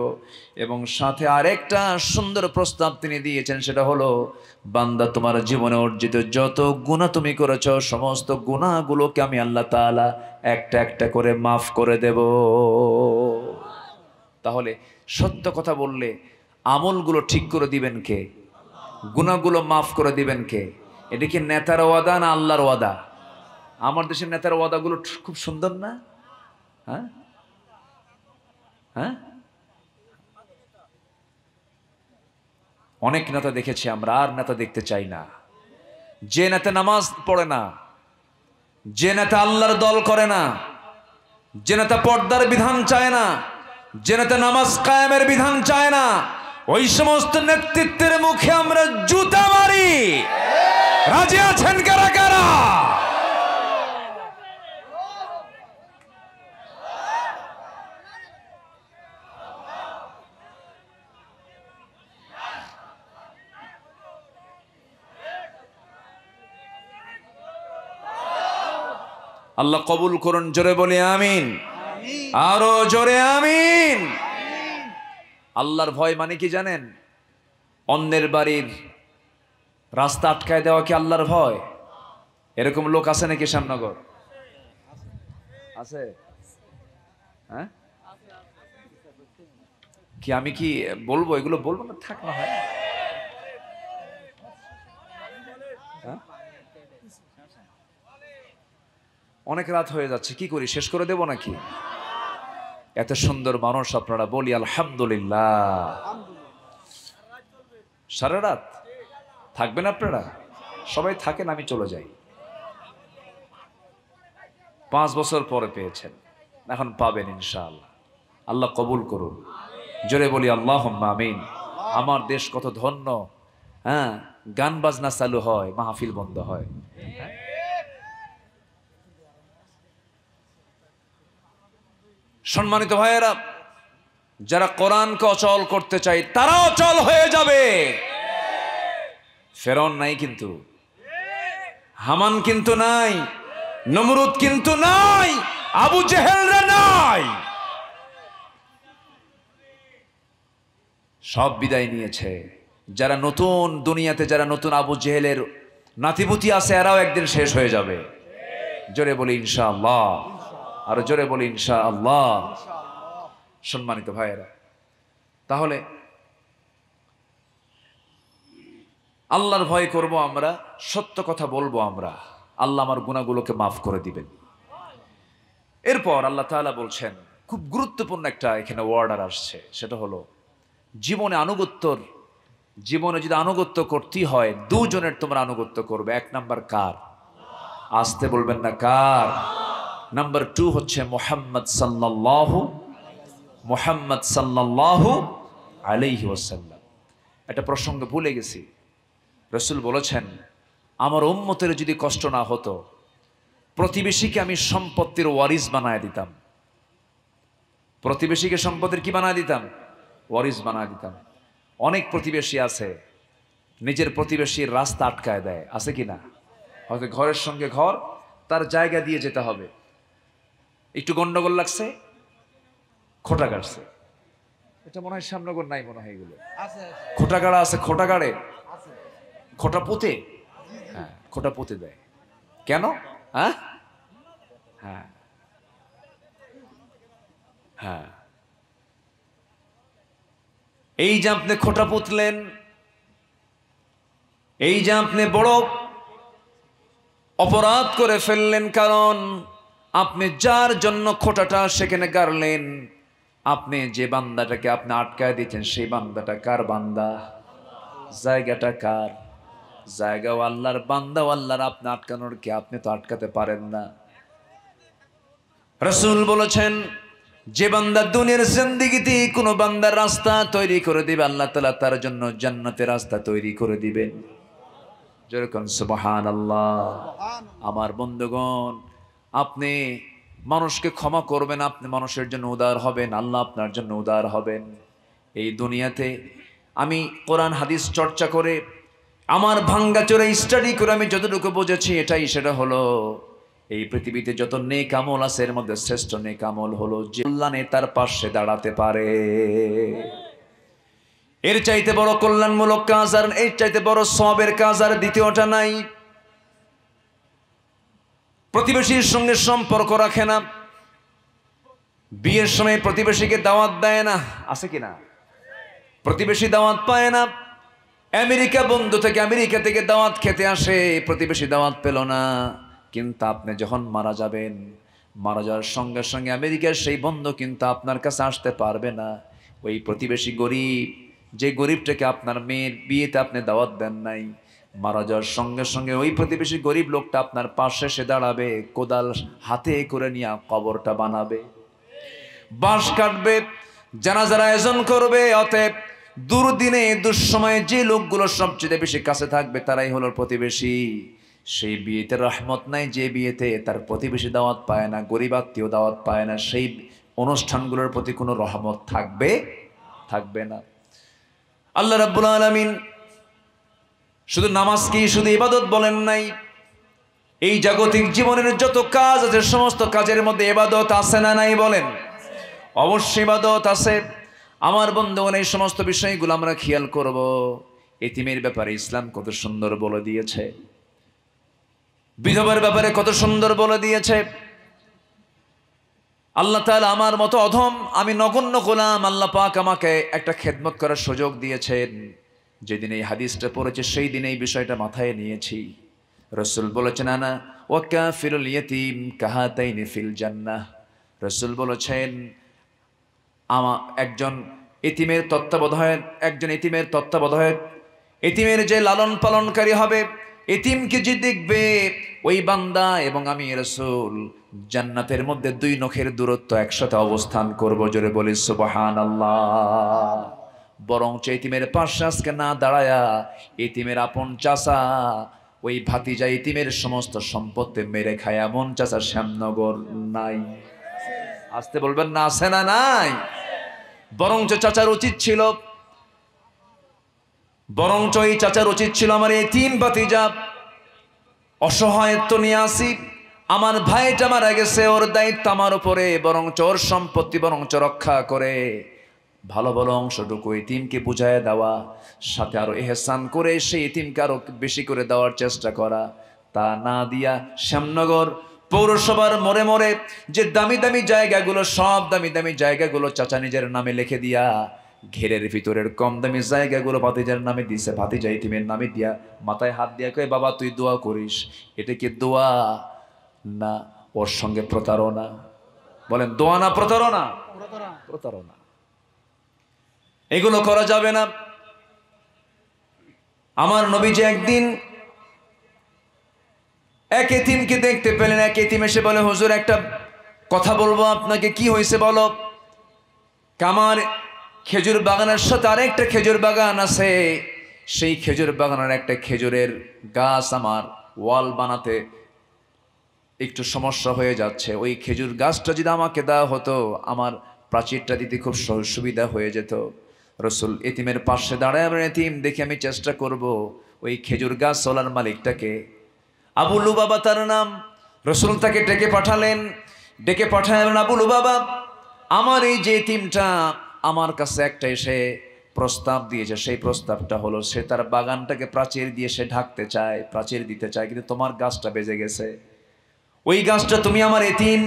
এবং সাথে আরেকটা সুন্দর প্রস্তাব তিনি দিয়েছেন, সেটা হলো বান্দা তোমার জীবনে অর্জিত যত গুনাহ তুমি করেছো সমস্ত গুনাহগুলোকে আমি আল্লাহ তাআলা একটা একটা করে মাফ করে দেব। তাহলে সত্য কথা বললে আমলগুলো ঠিক করে দিবেন কে? গুনাহগুলো মাফ করে দিবেন কে? এটা কি নেতার ওয়াদা না আল্লাহর ওয়াদা? আমার দেশের নেতার ওয়াদাগুলো খুব সুন্দর না? হ্যাঁ হ্যাঁ, অনেক নেতা দেখেছি আমরা, আর নেতা দেখতে চাই না। যে নেতা নামাজ পড়ে না, যে নেতা আল্লাহর দল করে না, যে নেতা পর্দার বিধান চায় না, যে নেতা নামাজ কায়েমের বিধান চায় না, ওই সমস্ত নেতৃত্বের মুখে আমরা জুতা মারি। রাজি আছেন কারা কারা? আল্লাহ কবুল করুন, জোরে বলি আমিন, আরো জোরে আমিন। আল্লাহর ভয় মানে কি জানেন? অন্যের বাড়ির রাস্তা আটকায় দেওয়া কি আল্লাহর ভয়? এরকম লোক আছে নাকি শ্যামনগর? আছে? হ্যাঁ, কি আমি কি বলবো? এগুলো বলবো না, থাক না হয়। অনেক রাত হয়ে যাচ্ছে, কি করি, শেষ করে দেব নাকি? এত সুন্দর মানুষ আপনারা, বলি আলহামদুলিল্লাহ। সারা রাত থাকবেন আপনারা? সবাই থাকেন, আমি চলে যাই। 5 বছর পরে পেয়েছেন, এখন পাবেন ইনশাআল্লাহ। আল্লাহ কবুল করুন, জোরে বলি আল্লাহুম্মা আমিন। আমার দেশ কত ধন্য। হ্যাঁ, গান বাজনা চালু হয়, মাহফিল বন্ধ হয়। সম্মানিত ভাইয়েরা, যারা কোরআনকে অচল করতে চায় তারা অচল হয়ে যাবে। ফেরাউন নাই কিন্তু, হামান কিন্তু নাই, নমরুদ কিন্তু নাই, আবু জেহেলরা নাই, সব বিদায় নিয়েছে। যারা নতুন দুনিয়াতে, যারা নতুন আবু জেহেলের নাতিপুতি আছে, এরাও একদিন শেষ হয়ে যাবে। জোরে বলি ইনশাআল্লাহ, আর জোরে বলি ইনশাআল্লাহ। সম্মানিত ভাইয়েরা, তাহলে আল্লাহর ভয় করব আমরা, সত্য কথা বলবো আমরা, আল্লাহ আমার গুনাহগুলোকে মাফ করে দিবেন। এরপর আল্লাহ তাআলা বলছেন, খুব গুরুত্বপূর্ণ একটা এখানে ওয়ার্ডার আসছে, সেটা হলো জীবনে আনুগত্যর, জীবনে যদি আনুগত্য করতে হয় দুজনের তোমরা আনুগত্য করবে। 1 নাম্বার কার? আসতে বলবেন না, কার? নাম্বার 2 হচ্ছে মুহাম্মদ সাল্লাল্লাহু আলাইহি ওয়াসাল্লাম। একটা প্রসঙ্গ ভুলে গেছি। রাসূল বলেছেন, আমার উম্মতের যদি কষ্ট না হতো, প্রতিবেশীকে আমি সম্পত্তির ওয়ারিস বানায় দিতাম। প্রতিবেশীকে সম্পত্তির কি বানায় দিতাম? ওয়ারিস বানায় দিতাম। অনেক প্রতিবেশী আছে নিজের প্রতিবেশীর রাস্তা আটকায় দেয়, আছে কি না? হয়তো ঘরের সঙ্গে ঘর, তার জায়গা দিয়ে যেতে হবে, একটু গন্ডগোল লাগছে, খোটা কাটছে। এটা মনে হয় শ্যামনগর নাই, মনে হয় এগুলো খোটাগাড়া আছে, খোটাগাড়ে খোটা পুঁতে, হ্যাঁ খোটা পুঁতে দেয়। কেন? হ্যাঁ হ্যাঁ হ্যাঁ, এই যে আপনি খোটা পুঁতলেন, এই যে আপনি বড় অপরাধ করে ফেললেন, কারণ আপনি যার জন্য খোটাটা সেখানে গাড়লেন, আপনি যে বান্দাটাকে আপনি আটকায় দিচ্ছেন, সেই বান্দাটা কার বান্দা? জায়গাটা কার? জায়গাও আল্লাহর, বান্দাও আল্লাহর। আপনি আটকানোর কি? আপনি তো আটকাতে পারেন না। রাসূল বলেছেন, যে বান্দা দুনিয়ার জিন্দেগিতে কোনো বান্দার রাস্তা তৈরি করে দিবে, আল্লাহ তাআলা তার জন্য জান্নাতের রাস্তা তৈরি করে দিবেন। যেরকম সুবহানাল্লাহ। আমার বন্ধুগণ, আপনি মানুষকে ক্ষমা করবেন, আপনি মানুষের জন্য উদার হবেন, আল্লাহ আপনার জন্য উদার হবেন। এই দুনিয়াতে আমি কোরআন হাদিস চর্চা করে, আমার ভাঙ্গাচোরা স্টাডি করে আমি যতটুকু বুঝেছি, সেটা হলো এই পৃথিবীতে যত নেক আমল আছে এর মধ্যে শ্রেষ্ঠ নেক আমল হলো যে কল্যাণে তার পাশে দাঁড়াতে পারে। এর চাইতে বড় কল্যাণমূলক কাজ আর এর চাইতে বড় সওয়াবের কাজ আর দ্বিতীয়টা নাই। প্রতিবেশীর সঙ্গে সম্পর্ক রাখে না, বিয়ের সময় প্রতিবেশীকে দাওয়াত দেয় না, আছে কিনা? প্রতিবেশী দাওয়াত পায় না। আমেরিকা বন্ধু থেকে আমেরিকা থেকে দাওয়াত খেতে আসে, প্রতিবেশী দাওয়াত পেল না। কিন্তু আপনি যখন মারা যাবেন, মারা যাওয়ার সঙ্গে সঙ্গে আমেরিকার সেই বন্ধু কিন্তু আপনার কাছে আসতে পারবে না। ওই প্রতিবেশী গরিব, যে গরিবটাকে আপনার মেয়ের বিয়েতে আপনি দাওয়াত দেন নাই, মারা যাওয়ার সঙ্গে সঙ্গে ওই প্রতিবেশী গরিব লোকটা আপনার পাশে এসে দাঁড়াবে, কোদাল হাতে করে নিয়ে কবরটা বানাবে, বাঁশ কাটবে, জানাজার আয়োজন করবে। অতএব দুর্দিনে দুঃসময়ে যে লোকগুলো সবচেয়ে বেশি কাছে থাকবে তারাই হলো প্রতিবেশী। সেই বিয়েতে রহমত নাই, যে বিয়েতে তার প্রতিবেশী দাওয়াত পায় না, গরিব আত্মীয় দাওয়াত পায় না, সেই অনুষ্ঠানগুলোর প্রতি কোনো রহমত থাকবে না। আল্লাহ রাব্বুল আলামিন শুধু নামাজকেই শুধু ইবাদত বলেন নাই, এই জাগতিক জীবনের যত কাজ আছে সমস্ত কাজের মধ্যে ইবাদত আছে না নাই বলেন? অবশ্যই ইবাদত আছে। আমার বন্ধুগণ, এই সমস্ত বিষয়গুলো আমরা খেয়াল করব। এতিমের ব্যাপারে ইসলাম কত সুন্দর বলে দিয়েছে, বিধবার ব্যাপারে কত সুন্দর বলে দিয়েছে। আল্লাহ তাআলা আমার মতো অধম, আমি নগণ্য গোলাম, আল্লাহ পাক আমাকে একটা খেদমত করার সুযোগ দিয়েছেন। যেদিন এই হাদিসটা পড়েছে সেই দিন এই বিষয়টা মাথায় নিয়েছি। রাসূল বলেছেন, আনা ওয়া কাফিরুল ইয়াতীম কাহাতাইনি ফিল জান্নাহ। রাসূল বলেছেন, একজন এতিমের তত্ত্বাবধায়ক, এতিমের যে লালন পালনকারী হবে, এতিমকে যে দেখবে, ওই বান্দা এবং আমি রাসূল জান্নাতের মধ্যে 2 নখের দূরত্ব একসাথে অবস্থান করব। জোরে বলি সুবহানাল্লাহ। বরং এতিমের পাশে আজকে না দাঁড়ায়া এতিমের আপন চাচা, ওই ভাতিজা এতিমের সমস্ত সম্পত্তি মেরে খায় এমন চাচা শ্যামনগর নাই? আসতে বলবেন না, আছে না নাই? বরঞ্চ চাচার উচিত ছিল আমার এতিম ভাতিজা অসহায়ত্ব নিয়ে আসি, আমার ভাইটা মারা গেছে, ওর দায়িত্ব আমার উপরে, বরঞ্চ ওর সম্পত্তি বরঞ্চ রক্ষা করে ভালো ভালো অংশটুকু এতিমকে বুঝায় দেওয়া, সাথে আরো ইহসান করে সেই এতিমকে আরো বেশি করে দেওয়ার চেষ্টা করা। তা না দিয়া শ্যামনগর পৌরসভার মোড়ে মোড়ে যে দামি দামি জায়গাগুলো, সব দামি দামি জায়গাগুলো চাচা নিজের নামে লিখে দিয়া, ঘেরের ভিতরের কম দামি জায়গাগুলো ভাতিজার নামে দিছে, ভাতিজা এতিমের নামে দিয়া মাথায় হাত দিয়া কয়, বাবা তুই দোয়া করিস। এটা কি দোয়া না ওর সঙ্গে প্রতারণা? বলেন দোয়া না প্রতারণা? প্রতারণা। এগুলো করা যাবে না। আমার নবীজি একদিন এক এতিমকে দেখতে পেলেন। এক এতিম এসে বলে, হুজুর একটা কথা বলবো আপনাকে। কি হয়েছে বলো? আমার খেজুর বাগানের সাথে আরেকটা খেজুর বাগান আছে, সেই খেজুর বাগানের একটা খেজুরের গাছ আমার ওয়াল বানাতে একটু সমস্যা হয়ে যাচ্ছে। ওই খেজুর গাছটা যদি আমাকে দেওয়া হতো, আমার প্রাচীরটা দিতে খুব সুবিধা হয়ে যেত। রাসূল এতিমের পাশে দাঁড়ায়, আমার এতিম দেখে আমি চেষ্টা করব ওই খেজুর গাছ ওলার মালিকটাকে, আবু লুবাবা তার নাম, রাসূল তাকে ডেকে পাঠায়, আবু লুবাবা, আমার এই যে এতিমটা আমার কাছে একটা এসে প্রস্তাব দিয়েছে, সেই প্রস্তাবটা হলো সে তার বাগানটাকে প্রাচীর দিয়ে সে ঢাকতে চায়, প্রাচীর দিতে চায়, কিন্তু তোমার গাছটা বেজে গেছে, ওই গাছটা তুমি আমার এতিম,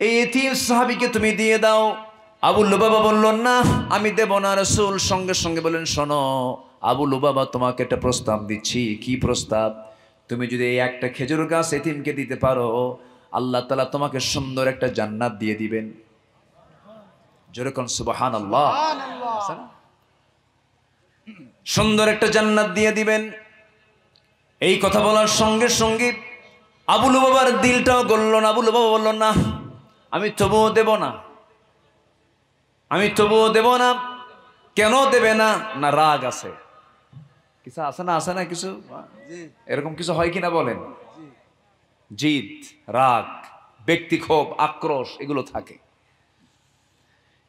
এই এতিম সাহাবীকে তুমি দিয়ে দাও। আবু লুবাবা বলল, না আমি দেব না। রাসূল সঙ্গে সঙ্গে বলেন, শোনো আবু লুবাবা, তোমাকে একটা প্রস্তাব দিচ্ছি। কি প্রস্তাব? তুমি যদি এই একটা খেজুর গাছ এতিমকে দিতে পারো, আল্লাহ তাআলা তোমাকে সুন্দর একটা জান্নাত দিয়ে দিবেন। জোরে কোন সুবহানাল্লাহ। সুন্দর একটা জান্নাত দিয়ে দিবেন। এই কথা বলার সঙ্গে সঙ্গে আবু লুবাবার দিলটাও গলল না। আবু লুবাবা বলল, না আমি তবুও দেব না। কেন দেবে না? না রাগ আছে, কিছু আছে না কিছু এরকম কিছু হয় কিনা বলেন? জিদ, রাগ, ব্যক্তিক্ষোভ, আক্রোশ এগুলো থাকে।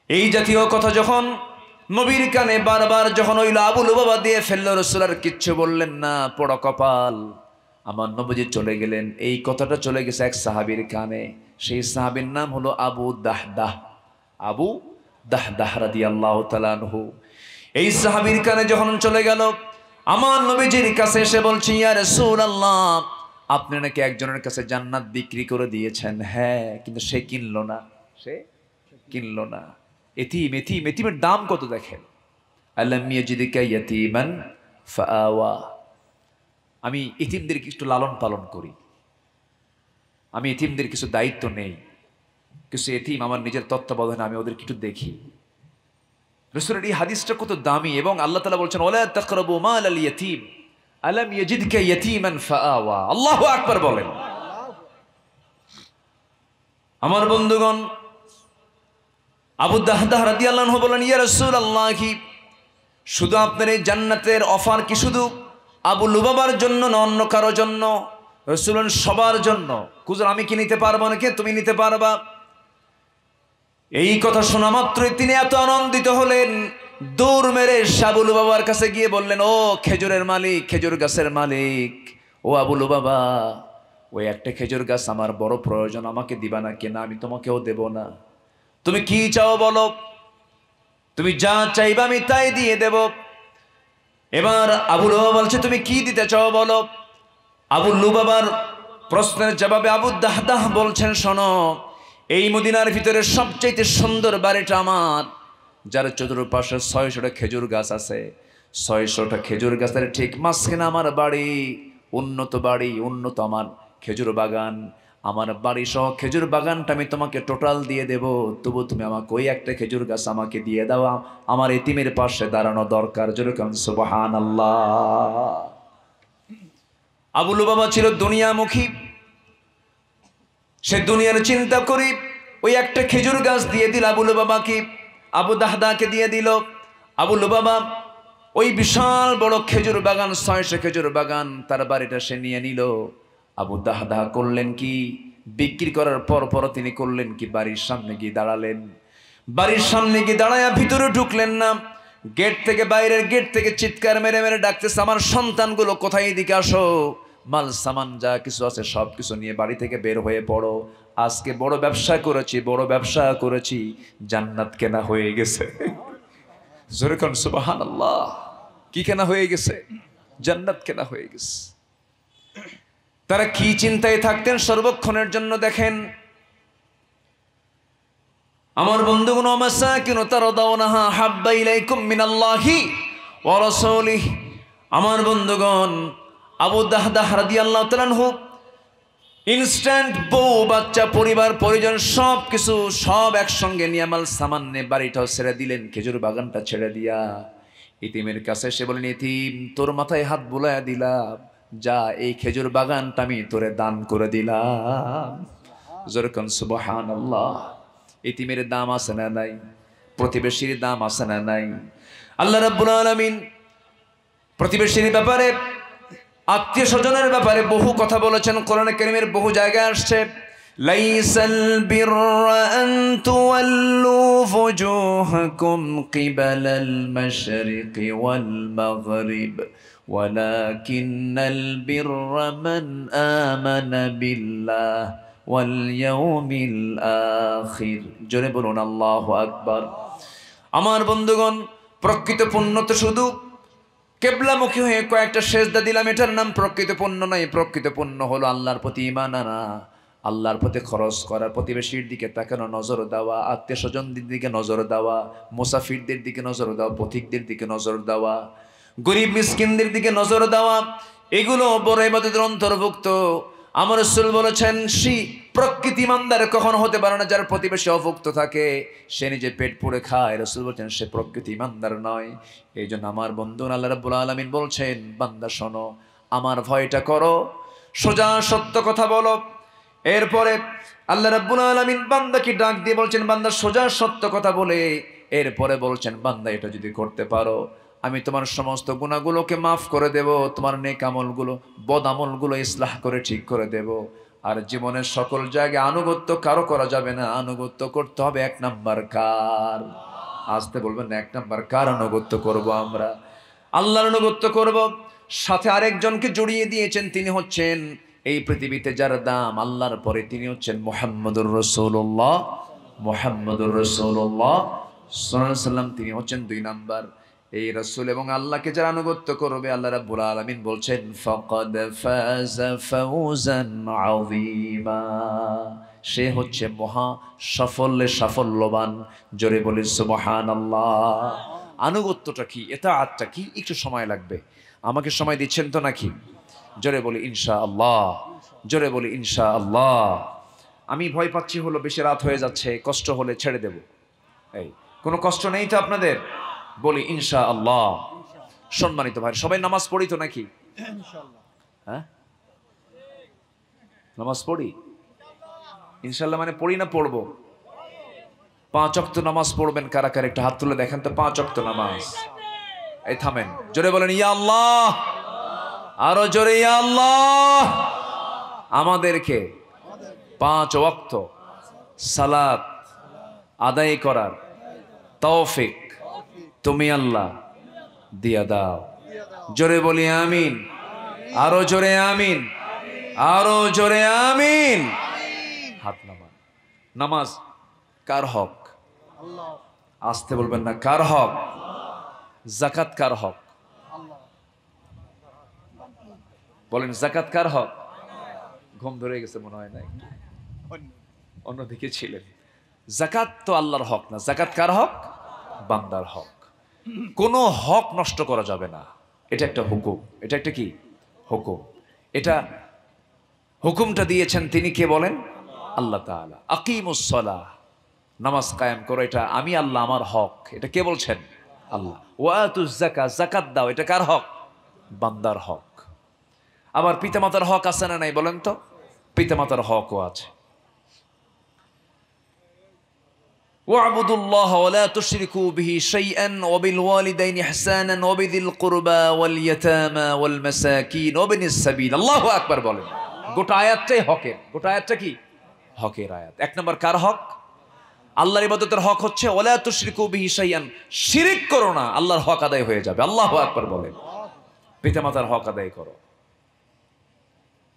এই জাতীয় কথা যখন নবীর কানে বারবার যখন হইল, আবু লুবাবা দিয়ে ফেললো, রাসূল আর কিচ্ছু বললেন না। পোড়া কপাল, আমার নবীজি চলে গেলেন। এই কথাটা চলে গেছে এক সাহাবীর কানে। সেই সাহাবীর নাম হলো আবু দাহদাহ। আবু দাহদাহ রাদিয়াল্লাহু তাআলা আনহু। এই সাহাবীর কানে যখন চলে গেল, আমার নবীজির কাছে এসে বলছে, ইয়া রাসূলুল্লাহ, আপনি নাকি একজনের কাছে জান্নাত বিক্রি করে দিয়েছেন। হ্যাঁ, কিন্তু সে কিনলো না। সে কিনলো না। এতিম এতিম এতিমের দাম কত দেখেন। আলাম ইয়াজিদকা ইয়াতীমান ফাআওয়া। আমি এতিমদেরকে একটু লালন পালন করি, আমি এতিমদের কিছু দায়িত্ব নেই, কিছু এতিম আমার নিজের তত্ত্বাবধানে আমি ওদেরকে একটু দেখি। রাসূলের এই হাদিসটা কত দামি। এবং আল্লাহ তাআলা বলছেন, ওয়ালা তাকরাবু মাল আল ইয়াতীম আলাম ইয়াজিদকা ইয়াতীমান ফাআওয়া। আল্লাহু আকবার বলেন। আমার বন্ধুগণ, আবু দাহদাহ রাদিয়াল্লাহু আনহু বলেন, ইয়া রাসূলুল্লাহ, শুধু আপনার এই জান্নাতের অফার কি শুধু আবু লুবাবার জন্য না অন্য কারো জন্য? রাসূল বলেন, সবার জন্য। হুজুর, আমি কি নিতে পারবো নাকি? তুমি নিতে পারবা। এই কথা শোনা মাত্রই তিনি এত আনন্দিত হলেন, দৌড় মেরে আবু লুবাবার কাছে গিয়ে বললেন, ও খেজুরের মালিক, খেজুর গাছের মালিক, ও আবু লুবাবা, ওই একটা খেজুর গাছ আমার বড় প্রয়োজন, আমাকে দিবা না কিনা? আমি তোমাকেও দেব না। তুমি কি চাও বলো, তুমি যা চাইবা আমি তাই দিয়ে দেব। এবার আবু লুবাবা বলছে, তুমি কি দিতে চাও বলো। আবু লুবাবার প্রশ্নের জবাবে আবু দাহদাহ বলছেন, শোনো, এই মদিনার ভিতরে সবচেয়ে সুন্দর বাড়িটা আমার, যার চতুর্পাশে 600টা খেজুর গাছ আছে। 600টা খেজুর গাছের ঠিক মাঝখানে আমার বাড়ি, উন্নত বাড়ি, উন্নত আমার খেজুর বাগান। আমার বাড়ি সহ খেজুর বাগানটা আমি তোমাকে টোটাল দিয়ে দেব, তবু তুমি আমাকে ওই একটা খেজুর গাছ আমাকে দিয়ে দাও, আমার এতিমের পাশে দাঁড়ানো দরকার। যেরকম সুবহানাল্লাহ। আবু লুবাবা ছিল দুনিয়ামুখী, সে দুনিয়ার চিন্তা করি ওই একটা খেজুর গাছ দিয়ে দিল আবু লুবাবাকে, আবু দাহদাকে দিয়ে দিল। আবু লুবাবা ওই বিশাল বড় খেজুর বাগান, 600 খেজুর বাগান, তার বাড়িটা সে নিয়ে নিল। আবু দাহদা করলেন কি, বিক্রি করার পর তিনি করলেন কি, বাড়ির সামনে গিয়ে দাঁড়ালেন। বাড়ির সামনে গিয়ে দাঁড়ায়া ভিতরে ঢুকলেন না, গেট থেকে, বাইরের গেট থেকে চিৎকার মেরে মেরে ডাকতেছে, আমার সন্তানগুলো কোথায়, এদিকে আসো, মাল সামান যা কিছু আছে সব কিছু নিয়ে বাড়ি থেকে বের হয়ে পড়ো। আজকে বড় ব্যবসা করেছি, জান্নাত কেনা হয়ে গেছে। যেরকম সুবহানাল্লাহ। কি কেনা হয়ে গেছে? জান্নাত কেনা হয়ে গেছে। তারা কি চিন্তায় থাকতেন সর্বক্ষণের জন্য দেখেন। আমার বন্ধুগণ, মাসাকিনু তারদাউনাহা হাব্বা ইলাইকুম মিনাল্লাহি ওয়া রাসূলিহি। আমার বন্ধুগণ, আবু দাহদাহ রাদিয়াল্লাহু তাআলা আনহু ইনস্ট্যান্ট বউ বাচ্চা পরিবার পরিজন সব কিছু সব একসঙ্গে নিয়ে মাল সামান নিয়ে বাড়িটাও ছেড়ে দিলেন, খেজুর বাগানটা ছেড়ে দিয়া ইতিমের কাছে সে বলেন, ইতিম, তোর মাথায় হাত বুলাইয়া দিলাম, যা এই খেজুর বাগানটা আমি তোরে দান করে দিলাম। যেরকম সুবহানাল্লাহ। ইতিমের দাম আছে না নাই? প্রতিবেশীর দাম আছে না নাই? আল্লাহ রাব্বুল আলামিন প্রতিবেশীর ব্যাপারে, আত্মীয় স্বজনের ব্যাপারে বহু কথা বলেছেন। কোরআনে কারীমের বহু জায়গায় আসছে, লাইসাল বিররা আন তুওয়াল্লু ফুজুহাকুম কিবালাল মাশরিকি ওয়াল মাগরিব ওয়ালাকিন্নাল বিররা মান আমানা বিল্লাহ ওয়াল ইয়াউমিল আখির। জোরে বলুন আল্লাহু আকবার। আমার বন্ধুগণ, প্রকৃত পুণ্য তো শুধু কেবলামুখী হয়ে কয়েকটা সেজদা দিলাম, এটার নাম প্রকৃত পুণ্য নয়। প্রকৃত পুণ্য হলো আল্লাহর প্রতি ঈমান আনা, আল্লাহর প্রতি খরচ করা, প্রতিবেশীর দিকে তাকানো, নজর দেওয়া, আত্মীয় স্বজনদের দিকে নজর দেওয়া, মুসাফিরদের দিকে নজর দেওয়া, পথিকদের দিকে নজর দেওয়া, গরিব মিসকিনদের দিকে নজর দেওয়া, এগুলো বড় ইবাদতের অন্তর্ভুক্ত। আমার রাসূল বলেছেন, প্রকৃত ঈমানদার কখনো হতে পারে না যার প্রতিবেশী অভুক্ত থাকে, সে নিজে পেট পুড়ে খায়। রাসূল বলেছেন, সে প্রকৃত ঈমানদার নয়। এই জন্য আমার বন্ধু আল্লাহ রাব্বুল আলামিন বলছেন, বান্দা শোনো, আমার ভয়টা করো, সোজা সত্য কথা বলো। এরপরে আল্লাহ রাব্বুল আলামিন বান্দাকে ডাক দিয়ে বলছেন, বান্দা সোজা সত্য কথা বলে এরপরে বলছেন, বান্দা এটা যদি করতে পারো, আমি তোমার সমস্ত গুনাহগুলোকে মাফ করে দেব, তোমার নেক আমলগুলো, বদ আমলগুলো ইসলাহ করে ঠিক করে দেব। আর জীবনের সকল জায়গায় আনুগত্য কারো করা যাবে না, আনুগত্য করতে হবে এক নাম্বার কার? আসতে বলবেন, এক নাম্বার কার আনুগত্য করব? আমরা আল্লাহর আনুগত্য করব। সাথে আরেকজনকে জড়িয়ে দিয়েছেন, তিনি হচ্ছেন এই পৃথিবীতে যার দাম আল্লাহর পরে, তিনি হচ্ছেন মুহাম্মদুর রাসূলুল্লাহ। মুহাম্মদুর রাসূলুল্লাহ সাল্লাল্লাহু আলাইহি ওয়াসাল্লাম, তিনি হচ্ছেন 2 নাম্বার। এই রাসূল এবং আল্লাহকে যারা আনুগত্য করবে, আল্লাহ রাব্বুল আলামিন বলছেন ফাকাদ ফাযা ফাওজান আযীমা, সে হচ্ছে মহা সাফল্যবান। জোরে বলি সুবহানাল্লাহ। আনুগত্যটা কি, ইতাআতটা কি, একটু সময় লাগবে। আমাকে সময় দিচ্ছেন তো নাকি? জোরে বলি ইনশাআল্লাহ, জোরে বলি ইনশাআল্লাহ। আমি ভয় পাচ্ছি হলো বেশি রাত হয়ে যাচ্ছে, কষ্ট হলে ছেড়ে দেব। এই কোনো কষ্ট নেই তো আপনাদের? বলি ইনশাআল্লাহ। সম্মানিত ভাই, সবাই নামাজ পড়ি তো নাকি? হ্যাঁ, নামাজ পড়ি ইনশাআল্লাহ। মানে পড়ি না পড়বো? 5 ওয়াক্ত নামাজ পড়বেন কারা কারা? একটা হাত তুলে দেখেন তো। 5 ওয়াক্ত নামাজ। এই থামেন, জোরে বলেন ইয়া আল্লাহ। আরো জোরে ইয়া আল্লাহ। আমাদেরকে 5 ওয়াক্ত সালাত আদায় করার তৌফিক তুমি আল্লাহ দিয়া দাও। জোরে বলি আমিন। আরো জোরে আমিন, আরো জোরে আমিন। হাত নামান। নামাজ কার হক? আসতে বলবেন না, কার হক? যাকাত কার হক? বলেন যাকাত কার হক? ঘুম ধরে গেছে মনে হয়, নাই অন্যদিকে ছিলেন। যাকাত তো আল্লাহর হক না, যাকাত কার হক? বান্দার হক। কোনো হক নষ্ট করা যাবে না, এটা একটা হুকুম। এটা একটা কি হুকুম? এটা হুকুমটা দিয়েছেন তিনি কে বলেন? আল্লাহ তাআলা। আকিমুস সালাহ, নামাজ কায়েম করো, এটা আমি আল্লাহ, আমার হক। এটা কে বলছেন? আল্লাহ। ওয়াতুজ যাকাত, যাকাত দাও, এটা কার হক? বান্দার হক। আবার পিতামাতার হক আছে না নাই বলেন তো? পিতামাতার হকও আছে। ওয়া'বুদুল্লাহ ওয়া লা তুশরিকু বিহি শাইআন ওয়া বিল ওয়ালিদাইনি ইহসানান ওয়া বিযিল কুরবা ওয়াল ইয়াতামা ওয়াল মাসাকিন ওয়া বিনিস সাবিল। আল্লাহু আকবার বলেন। গোটা আয়াতটাই হকের। গোটা আয়াতটা কি? হকের আয়াত। 1 নম্বর কার হক? আল্লাহর ইবাদতের হক হচ্ছে ওয়া লা তুশরিকু বিহি শাইআন, শিরক করো না, আল্লাহর হক আদায় হয়ে যাবে। আল্লাহু আকবার বলেন। পিতামাতার হক আদায় করো,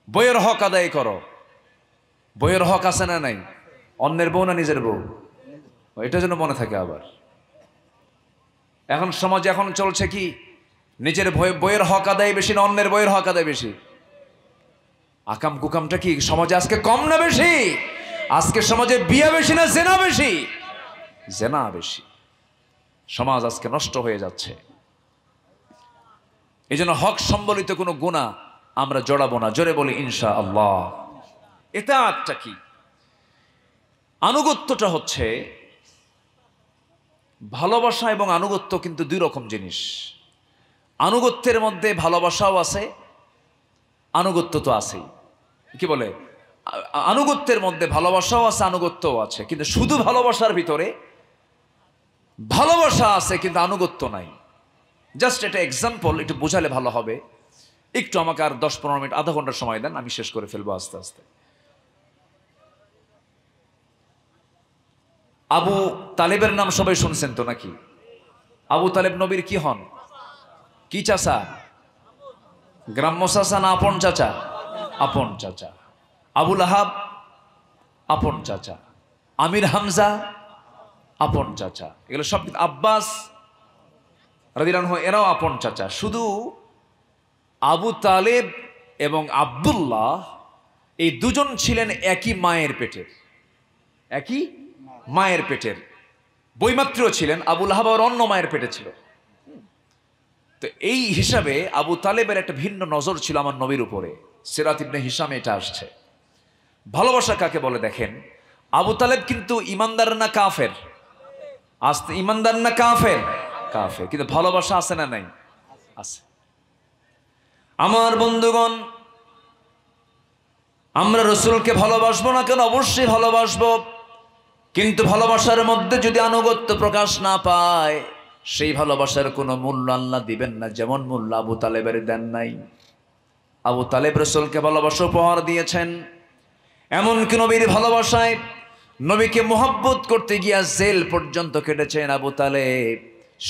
বইয়ের হক আদায় করো। বইয়ের হক আছে না নাই? অন্যের বউ না নিজের বউ? এটা যেন মনে থাকে। আবার এখন সমাজে এখন চলছে কি, নিজের বইয়ের হক আদায় বেশি না অন্যের বইয়ের হক আদায় বেশি? আকাম কুকামটা কি সমাজে আজকে কম না বেশি? আজকে সমাজে বিয়ে বেশি না জেনা বেশি? জেনা বেশি। সমাজ আজকে নষ্ট হয়ে যাচ্ছে। এই জন্য হক সম্বলিত কোনো গুনাহ আমরা জড়াবো না। জোরে বলি ইনশাআল্লাহ। ইতাআতটা কি? আনুগত্যটা হচ্ছে ভালোবাসা এবং আনুগত্য কিন্তু 2 রকম জিনিস। আনুগত্যের মধ্যে ভালোবাসাও আছে, আনুগত্য তো আছেই। কি বলে? আনুগত্যের মধ্যে ভালোবাসাও আছে, আনুগত্যও আছে। কিন্তু শুধু ভালোবাসার ভিতরে ভালোবাসা আছে কিন্তু আনুগত্য নাই। জাস্ট এটা এক্সাম্পল, একটু বোঝালে ভালো হবে। একটু আমাকে আর 10-15 মিনিট, আধা ঘন্টার সময় দেন, আমি শেষ করে ফেলবো আস্তে আস্তে। আবু তালেবের নাম সবাই শুনছেন তো নাকি? আবু তালেব নবীর কি হন? কি চাচা? গ্রাম্য চাচা না আপন চাচা? আপন চাচা। আবু লাহাব আপন চাচা, আমির হামজা আপন চাচা, এগুলো সব। আব্বাস রাদিয়াল্লাহু আনহু এরাও আপন চাচা। শুধু আবু তালেব এবং আব্দুল্লাহ এই দুজন ছিলেন একই মায়ের পেটের। একই মায়ের পেটের বৈমাত্রীয় ছিলেন। আবু লাহাব আর অন্য মায়ের পেটে ছিল। তো এই হিসাবে আবু তালেবের একটা ভিন্ন নজর ছিল আমার নবীর উপরে। সিরাত ইবনে হিশামে এটা আসছে। ভালোবাসা কাকে বলে দেখেন। আবু তালেব কিন্তু ইমানদার না কাফের? আসতে ইমানদার না কাফের? কাফের। কিন্তু ভালোবাসা আছে না নাই? আছে। আমার বন্ধুগণ, আমরা রাসূলকে ভালোবাসবো না কেন? অবশ্যই ভালোবাসবো। কিন্তু ভালোবাসার মধ্যে যদি আনুগত্য প্রকাশ না পায়, সেই ভালোবাসার কোনো মূল্য আল্লাহ দিবেন না, যেমন মূল্য আবু তালেবের দেন নাই। আবু তালেব রাসূলকে ভালোবাসা উপহার দিয়েছেন। এমনকি নবীর ভালোবাসায় নবীকে মুহাব্বত করতে গিয়া জেল পর্যন্ত কেটেছেন আবু তালেব।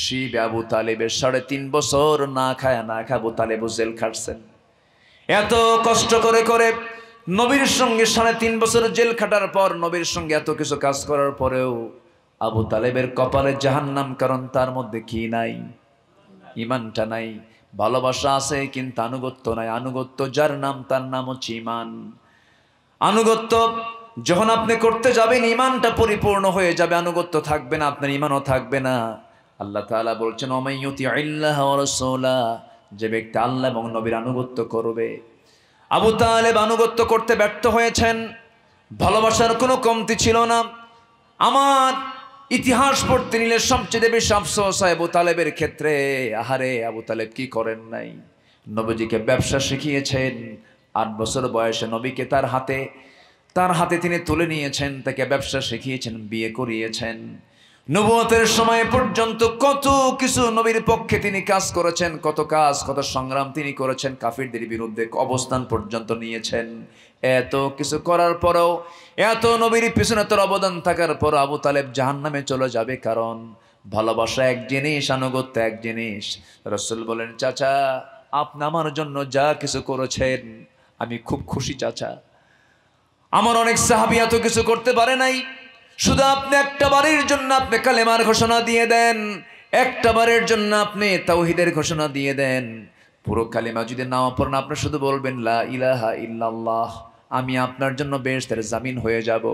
শিবে আবু তালেবের 3.5 বছর না খায় আবু তালেব জেল খাটছেন। এত কষ্ট করে করে নবীর সঙ্গে 3.5 বছর জেল খাটার পর, নবীর সঙ্গে এত কিছু কাজ করার পরেও আবু তালেবের কপালে জাহান্নাম, কারণ তার মধ্যে কি নাই? ইমানটা নাই। ভালোবাসা আছে কিন্তু আনুগত্য নাই। আনুগত্য যার নাম, তার নাম হচ্ছে ইমান। আনুগত্য যখন আপনি করতে যাবেন, ইমানটা পরিপূর্ণ হয়ে যাবে, আনুগত্য থাকবে না, আপনার ইমানও থাকবে না। আল্লাহ তাআলা বলছেন, ওমাইয়ুতি আল্লাহ ওয়া রাসূলা, যে ব্যক্তি আল্লাহ এবং নবীর আনুগত্য করবে। আবু তালেব আনুগত্য করতে ব্যর্থ হয়েছেন, ভালোবাসার কোনো কমতি ছিল না। আমার ইতিহাস পড়তে নিলে সবচেয়ে বেশি আফসোস হয় আবু তালেবের ক্ষেত্রে। আহারে, আবু তালেব কি করেন নাই? নবীজিকে ব্যবসা শিখিয়েছেন। 8 বছর বয়সে নবীকে তার হাতে তিনি তুলে নিয়েছেন, তাকে ব্যবসা শিখিয়েছেন, বিয়ে করিয়েছেন। নবুয়তের সময় পর্যন্ত কত কিছু নবীর পক্ষে তিনি কাজ করেছেন, কত সংগ্রাম তিনি করেছেন, কাফিরদের বিরুদ্ধে অবস্থান পর্যন্ত নিয়েছেন। এত কিছু করার পরেও, এত নবীর পিছনে তোর অবদান থাকার পর আবু তালেব জাহান্নামে চলে যাবে। কারণ ভালোবাসা এক জিনিস, আনুগত্য এক জিনিস। রাসূল বলেন, চাচা আপনি আমার জন্য যা কিছু করেছেন আমি খুব খুশি চাচা। আমার অনেক সাহাবী এত কিছু করতে পারে নাই, শুধু আপনি একটা বারের জন্য আপনি কালেমার ঘোষণা দিয়ে দেন, একটা বারের জন্য আপনি তাওহীদের ঘোষণা দিয়ে দেন। পুরো কালেমা যদি নাও পড়েন, আপনি শুধু বলবেন লা ইলাহা ইল্লাল্লাহ, আমি আপনার জন্য বেহেশতের জামিন হয়ে যাব।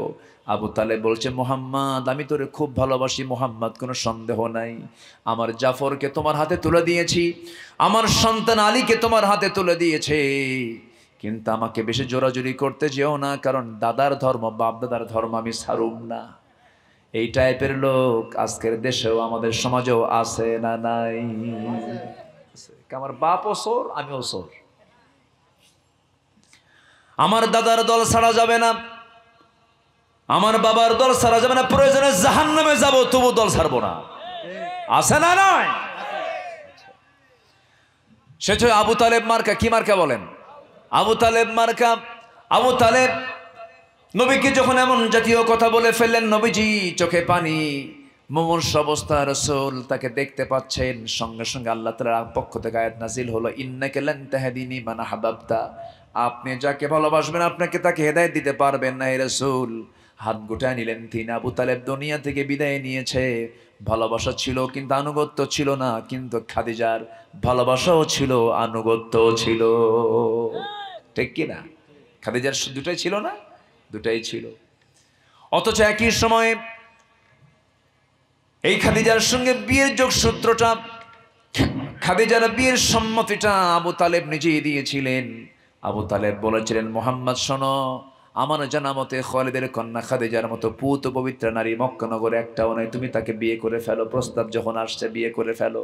আবু তালেব বলছে, মুহাম্মদ আমি তোরে খুব ভালোবাসি মুহাম্মদ, কোনো সন্দেহ নাই। আমার জাফরকে তোমার হাতে তুলে দিয়েছি, আমার সন্তান আলীকে তোমার হাতে তুলে দিয়েছে, কিন্তু আমাকে বেশি জোরাজুরি করতে যেও না, কারণ দাদার ধর্ম, বাপ দাদার ধর্ম আমি ছাড়ুম না। এই টাইপের লোক আজকের দেশেও, আমাদের সমাজেও আছে না নাই? আমার বাপ ওসর, আমি ওসর, আমার দাদার দল ছাড়া যাবে না, আমার বাবার দল ছাড়া যাবে না, প্রয়োজনে জাহান্নামে যাব তবু দল ছাড়বো না। আছে না নাই? সে আবু তালেব মার্কা। কি মার্কা বলেন? আবু তালেব মার্কা। আবু তালেব নবীকে যখন এমন জাতীয় কথা বলে ফেললেন, নবীজি চোখে পানি, মুমূর্ষ অবস্থা, রাসূল তাকে দেখতে পাচ্ছেন। সঙ্গে সঙ্গে আল্লাহ তাআলার পক্ষ থেকে আয়াত নাযিল হলো, ইন্নাকা লান তাহদিনি মান আহবাবতা, আপনি যাকে ভালোবাসবেন আপনাকে তাকে হেদায়েত দিতে পারবেন না হে রাসূল। হাত গুটায় নিলেন তিনি। আবু তালেব দুনিয়া থেকে বিদায় নিয়েছে। ভালোবাসা ছিল কিন্তু আনুগত্য ছিল না, কিন্তু খাদিজার ভালোবাসাও ছিল, আনুগত্যও ছিল। ঠিক কি না? খাদিজার দুটাই ছিল না? দুটাই ছিল। অথচ একই সময়ে এই খাদিজার সঙ্গে বিয়ের যোগসূত্রটা, খাদিজার বিয়ের সম্মতিটা আবু তালেব নিজেই দিয়েছিলেন। আবু তালেব বলেছিলেন, মুহাম্মদ শোনো, আমার জানা মতে খালিদের কন্যা খাদিজার মতো পুত পবিত্র নারী মক্কা নগরে একটাও নাই, তুমি তাকে বিয়ে করে ফেলো, প্রস্তাব যখন আসছে বিয়ে করে ফেলো।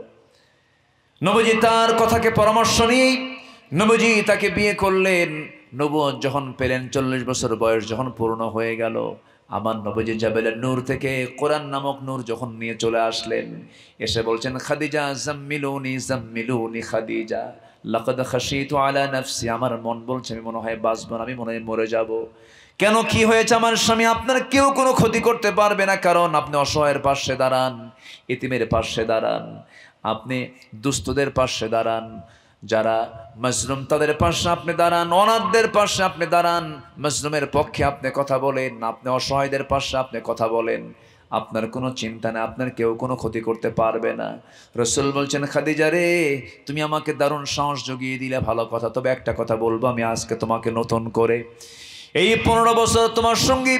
নবীজি তার কথাকে পরামর্শ নিয়ে নবীজি তাকে বিয়ে করলেন। নবুয়ত যখন পেলেন, 40 বছর বয়স যখন পূর্ণ হয়ে গেল, আমার নবীজি জাবেলের নূর থেকে কোরআন নামক নূর যখন নিয়ে চলে আসলেন, এসে বলছেন, খাদিজা জাম্মিলুনি জাম্মিলুনি খাদিজা লাকাদ খাশিতু আলা নাফসি, আমার মন বলছে আমি মনে হয় বাঁচব না, আমি মনে হয় মরে যাব। কেন, কি হয়েছে আমার স্বামী? আপনার কেউ কোনো ক্ষতি করতে পারবে না, কারণ আপনি অসহায়ের পাশে দাঁড়ান, ইতিমের পাশে দাঁড়ান, আপনি দুস্থদের পাশে দাঁড়ান, যারা মজলুম তাদের পাশে আপনি দাঁড়ান, অনাথদের পাশে আপনি দাঁড়ান, মজলুমের পক্ষে আপনি কথা বলেন, আপনি অসহায়দের পাশে আপনি কথা বলেন, আপনার কোনো চিন্তা নেই, আপনার কেউ কোনো ক্ষতি করতে পারবে না। রাসূল বলছেন, খাদিজা রে, তুমি আমাকে দারুণ সাহস জুগিয়ে দিলে, ভালো কথা, তবে একটা কথা বলবো, আমি আজকে তোমাকে নতুন করে এই 15 বছর তোমার সঙ্গে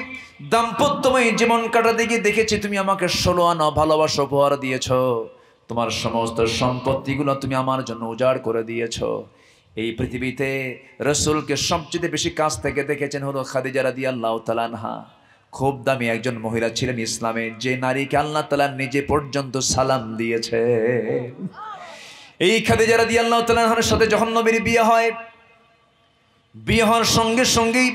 দাম্পত্যময় জীবন কাটাতে গিয়ে দেখেছি তুমি আমাকে 16 আনা ভালোবাসা উপহার দিয়েছ, তোমার সমস্ত সম্পত্তিগুলো তুমি আমার জন্য উজাড় করে দিয়েছ। এই পৃথিবীতে রাসূলকে সবচেয়ে বেশি কাছ থেকে দেখেছেন হলো খাদিজা রাদিয়াল্লাহু তাআলা আনহা। খুব দামি একজন মহিলা ছিলেন ইসলামে, যে নারীকে আল্লাহ তাআলা নিজে পর্যন্ত সালাম দিয়েছে। এই খাদিজা রাদিয়াল্লাহু তাআলা আনহার সাথে যখন নবীর বিয়ে হয়, বিয়ে হওয়ার সঙ্গে সঙ্গেই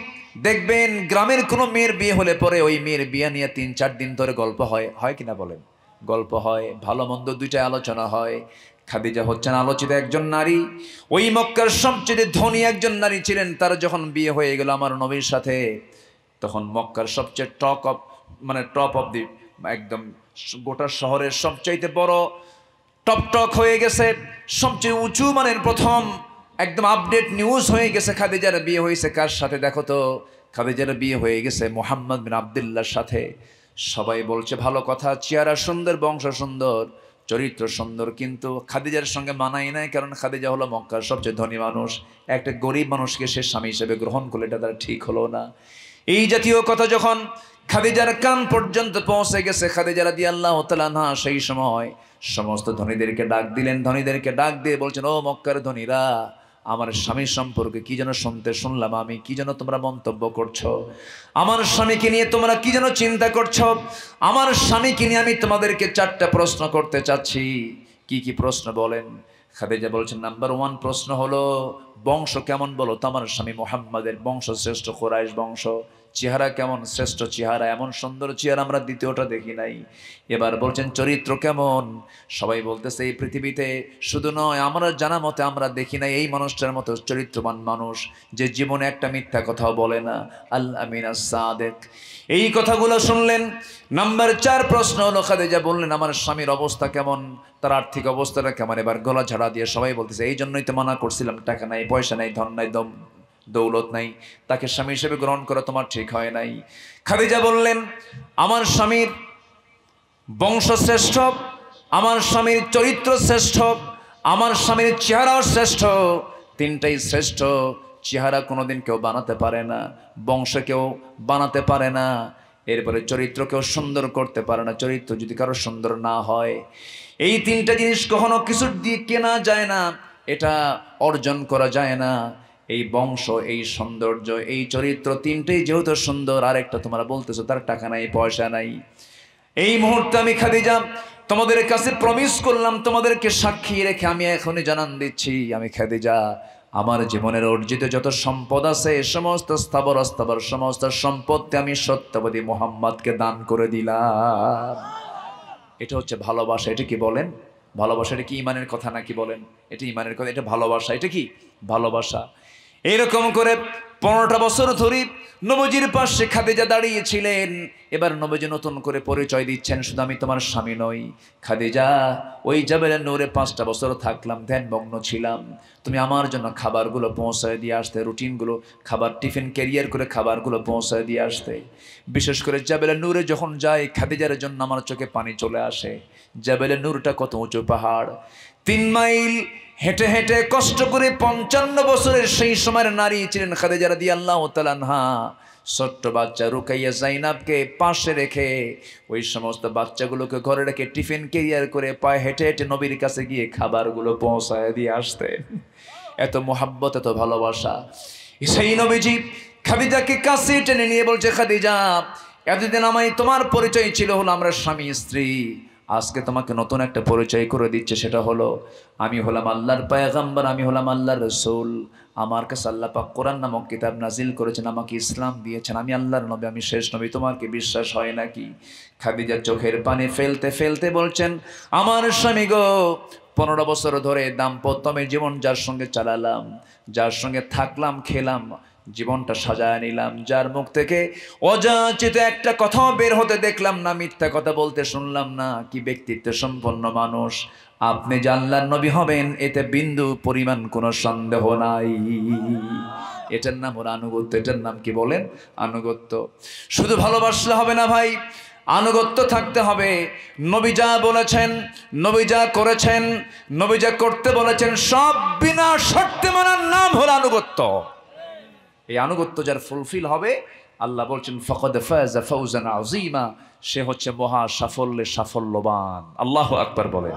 দেখবেন গ্রামের কোনো মেয়ের বিয়ে হলে পরে ওই মেয়ের বিয়ে নিয়ে 3-4 দিন ধরে গল্প হয় কিনা বলেন? গল্প হয়, ভালো মন্দ দুইটাই আলোচনা হয়। খাদিজা হচ্ছেন আলোচিত একজন নারী, ওই মক্কার সবচেয়ে ধনী একজন নারী ছিলেন। তার যখন বিয়ে হয়ে গেল আমার নবীর সাথে, তখন মক্কার সবচেয়ে টপ অফ দি, একদম গোটা শহরের সবচাইতে বড় টপটক হয়ে গেছে, সবচেয়ে উঁচু মানের প্রথম একদম আপডেট নিউজ হয়ে গেছে খাদিজার বিয়ে হয়েছে কার সাথে দেখো তো, খাদিজার বিয়ে হয়ে গেছে মুহাম্মদ বিন আব্দুল্লাহর সাথে। সবাই বলছে ভালো কথা, চেহারা সুন্দর, বংশ সুন্দর, চরিত্র সুন্দর, কিন্তু খাদিজার সঙ্গে মানাই নাই, কারণ খাদিজা হলো মক্কার সবচেয়ে ধনী মানুষ, একটা গরিব মানুষকে সে স্বামী হিসেবে গ্রহণ করলে এটা তার ঠিক হলো না। এই জাতীয় কথা যখন খাদিজার কান পর্যন্ত পৌঁছে গেছে, খাদিজা রাদিয়াল্লাহু তাআলা আনহা সেই সময় সমস্ত ধনীদেরকে ডাক দিলেন, ধনীদেরকে ডাক দিয়ে বলছেন, ও মক্কার ধনীরা, আমার স্বামীর সম্পর্কে কি যেন শুনলাম আমি, কি যেন তোমরা মন্তব্য করছো, আমার স্বামীকে নিয়ে তোমরা কি যেন চিন্তা করছো, আমার স্বামীকে নিয়ে আমি তোমাদেরকে 4টা প্রশ্ন করতে চাচ্ছি। কি কি প্রশ্ন বলেন? খাদিজা বলছেন, নাম্বার 1 প্রশ্ন হলো বংশ কেমন বলো তো, আমার স্বামী মুহাম্মাদের বংশ শ্রেষ্ঠ কুরাইশ বংশ, চেহারা কেমন, শ্রেষ্ঠ চেহারা, এমন সুন্দর চেহারা আমরা দ্বিতীয়টা দেখি নাই। এবার বলছেন চরিত্র কেমন, সবাই বলতেছে এই পৃথিবীতে শুধু নয় আমরা জানা মতে আমরা দেখি নাই এই মানুষটার মতো চরিত্রবান মানুষ, যে জীবনে একটা মিথ্যা কথাও বলে না, আল আমিন আস-সাদিক। এই কথাগুলো শুনলেন। নাম্বার 4 প্রশ্ন হলো, খাদিজা বললেন আমার স্বামীর অবস্থা কেমন, তার আর্থিক অবস্থাটা কেমন। এবার গলা ঝাড়া দিয়ে সবাই বলতেছে এই জন্যই তো মানা করছিলাম, টাকা নাই, পয়সা নাই, ধন নাই, দৌলত নাই, তাকে স্বামী হিসেবে গ্রহণ করা তোমার ঠিক হয় নাই। খাদিজা বললেন আমার স্বামীর বংশ শ্রেষ্ঠ, আমার স্বামীর চরিত্র শ্রেষ্ঠ, আমার স্বামীর চেহারাও শ্রেষ্ঠ, 3টাই শ্রেষ্ঠ। চেহারা কোনোদিন কেউ বানাতে পারে না, বংশ কেউ বানাতে পারে না, এরপরে চরিত্র কেউ সুন্দর করতে পারে না। চরিত্র যদি কারো সুন্দর না হয়, এই 3টা জিনিস কখনো কিছু দিয়ে কেনা যায় না, এটা অর্জন করা যায় না। এই বংশ, এই সৌন্দর্য, এই চরিত্র 3টেই যেহেতু সুন্দর, আর একটা তোমরা বলতেছো তার টাকা নাই, পয়সা নাই। এই মুহূর্তে আমি খাদিজা তোমাদের কাছে প্রমিস করলাম, তোমাদেরকে সাক্ষী রেখে আমি এখনই জানান দিচ্ছি, আমি খাদিজা আমার জীবনের অর্জিত যত সম্পদ আছে সমস্ত স্থাবর অস্থাবর সমস্ত সম্পদকে আমি সত্যবাদী মুহাম্মদকে দান করে দিলাম। এটা হচ্ছে ভালোবাসা। এটা কি বলেন? ভালোবাসা। এটা কি ইমানের কথা নাকি বলেন? এটা ইমানের কথা, এটা ভালোবাসা। এটা কি ভালোবাসা? এরকম করে 15টা বছর ধরে নবীজির পাশে খাদিজা দাঁড়িয়েছিলেন। এবার নবীজি নতুন করে পরিচয় দিচ্ছেন, শুধু আমি তোমার স্বামী নই খাদিজা, ওই জাবেলে নূরে 5টা বছর থাকলাম, ধ্যানমগ্ন ছিলাম, তুমি আমার জন্য খাবারগুলো পৌঁছায় দিয়ে আসতে, রুটিনগুলো, খাবার টিফিন ক্যারিয়ার করে খাবারগুলো পৌঁছায় দিয়ে আসতে। বিশেষ করে জাবেলে নূরে যখন যাই, খাদিজার জন্য আমার চোখে পানি চলে আসে। জাবেলে নূরটা কত উঁচু পাহাড়, 3 মাইল হেঁটে হেঁটে কষ্ট করে 55 বছরের সেই সময়ের নারী ছিলেন খাদিজা রাদিয়াল্লাহু তাআলা আনহা। ছোট্ট বাচ্চা রুকাইয়া জাইনাবকে পাশে রেখে, ওই সমস্ত বাচ্চাগুলোকে ঘরে রেখে টিফিন ক্যারিয়ার করে পায়ে হেঁটে হেঁটে নবীর কাছে গিয়ে খাবারগুলো পৌঁছায় দিয়ে আসতেন। এত মোহাব্বত, এত ভালোবাসা। সেই নবীজি খাদিজাকে কাছে টেনে নিয়ে বলছে, খাদিজা এতদিন আমায় তোমার পরিচয় ছিল হলো আমরা স্বামী স্ত্রী, আজকে তোমাকে নতুন একটা পরিচয় করে দিচ্ছে, সেটা হলো আমি হলাম আল্লাহর পয়গম্বর, আমি হলাম আল্লাহর রাসূল। আমার কাছে আল্লাহ পাক কোরআন নামক কিতাব নাজিল করেছেন, আমাকে ইসলাম দিয়েছেন, আমি আল্লাহর নবী, আমি শেষ নবী, তোমার কি বিশ্বাস হয় নাকি? খাদিজা চোখের পানি ফেলতে ফেলতে বলছেন, আমার স্বামী গো, 15 বছর ধরে দাম্পত্যময় জীবন যার সঙ্গে চালালাম, যার সঙ্গে থাকলাম, খেলাম, জীবনটা সাজায় নিলাম, যার মুখ থেকে অযাচিত একটা কথাও বের হতে দেখলাম না, মিথ্যা কথা বলতে শুনলাম না, কি ব্যক্তিত্ব সম্পন্ন মানুষ। আপনি যে আল্লাহর নবী হবেন এতে বিন্দু পরিমাণ কোনো সন্দেহ নাই। এটার নাম হলো আনুগত্য। এটার নাম কি বলেন? আনুগত্য। শুধু ভালোবাসলে হবে না ভাই, আনুগত্য থাকতে হবে। নবী যা বলেছেন, নবী যা করেছেন, নবী যা করতে বলেছেন সব বিনা শর্তে মানার নাম হলো আনুগত্য। এই আনুগত্য যার ফুলফিল হবে, আল্লাহ বলছেন ফাকাদ ফাযা ফাওজান আযীমা, সে হচ্ছে মহা সাফল্যে সাফল্যবান। আল্লাহু আকবার বলেন।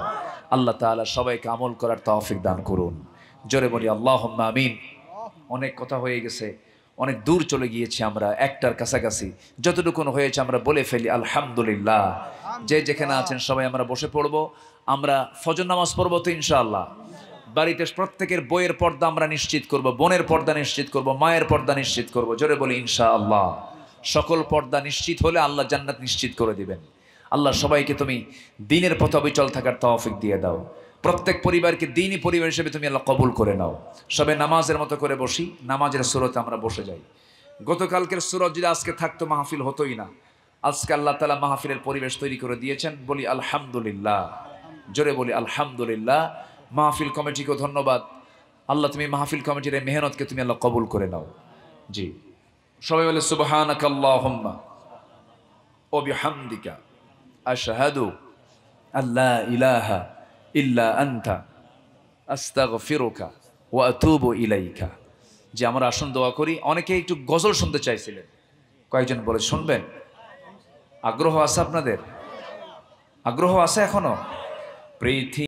আল্লাহ তাআলা সবাইকে আমল করার তৌফিক দান করুন। জোরে বলি আল্লাহুম্মা আমিন। অনেক কথা হয়ে গেছে, অনেক দূর চলে গিয়েছি আমরা, একটার কাছাকাছি। যতটুকু হয়েছে আমরা বলে ফেলি আলহামদুলিল্লাহ। যে যেখানে আছেন সবাই আমরা বসে পড়বো, আমরা ফজর নামাজ পড়বো তো ইনশাআল্লাহ। বাড়িতে প্রত্যেকের বইয়ের পর্দা আমরা নিশ্চিত করব, বোনের পর্দা নিশ্চিত করব, মায়ের পর্দা নিশ্চিত করব। জোরে বলি ইনশাআল্লাহ। সকল পর্দা নিশ্চিত হলে আল্লাহ জান্নাত নিশ্চিত করে দিবেন। আল্লাহ সবাইকে তুমি দ্বীনের পথে অবিচল থাকার তৌফিক দিয়ে দাও। প্রত্যেক পরিবারকে দ্বীনী পরিবার হিসেবে তুমি আল্লাহ কবুল করে নাও। সবে নামাজের মতো করে বসি, নামাজের সুরতে আমরা বসে যাই। গতকালকের সুরত যদি আজকে থাকতো মাহফিল হতোই না। আজকে আল্লাহ তাআলা মাহফিলের পরিবেশ তৈরি করে দিয়েছেন, বলি আলহামদুলিল্লাহ। জোরে বলি আলহামদুলিল্লাহ। মাহফিল কমিটিকে ধন্যবাদ। আল্লাহ তুমি মাহফিল কমিটির এই মেহনতকে তুমি আল্লাহ কবুল করে নাও। জি, সবাই বলে সুবহানাকাল্লাহুম্মা ওয়া বিহামদিকা আশহাদু আল্লা ইলাহা ইল্লা আনতা আস্তাগফিরুকা ওয়া আতুবু ইলাইকা। যে আমরা আসুন দোয়া করি। অনেকে একটু গজল শুনতে চাইছিলেন, কয়েকজন বলে শুনবেন। আগ্রহ আছে আপনাদের? আগ্রহ আছে এখনো? পৃথিবী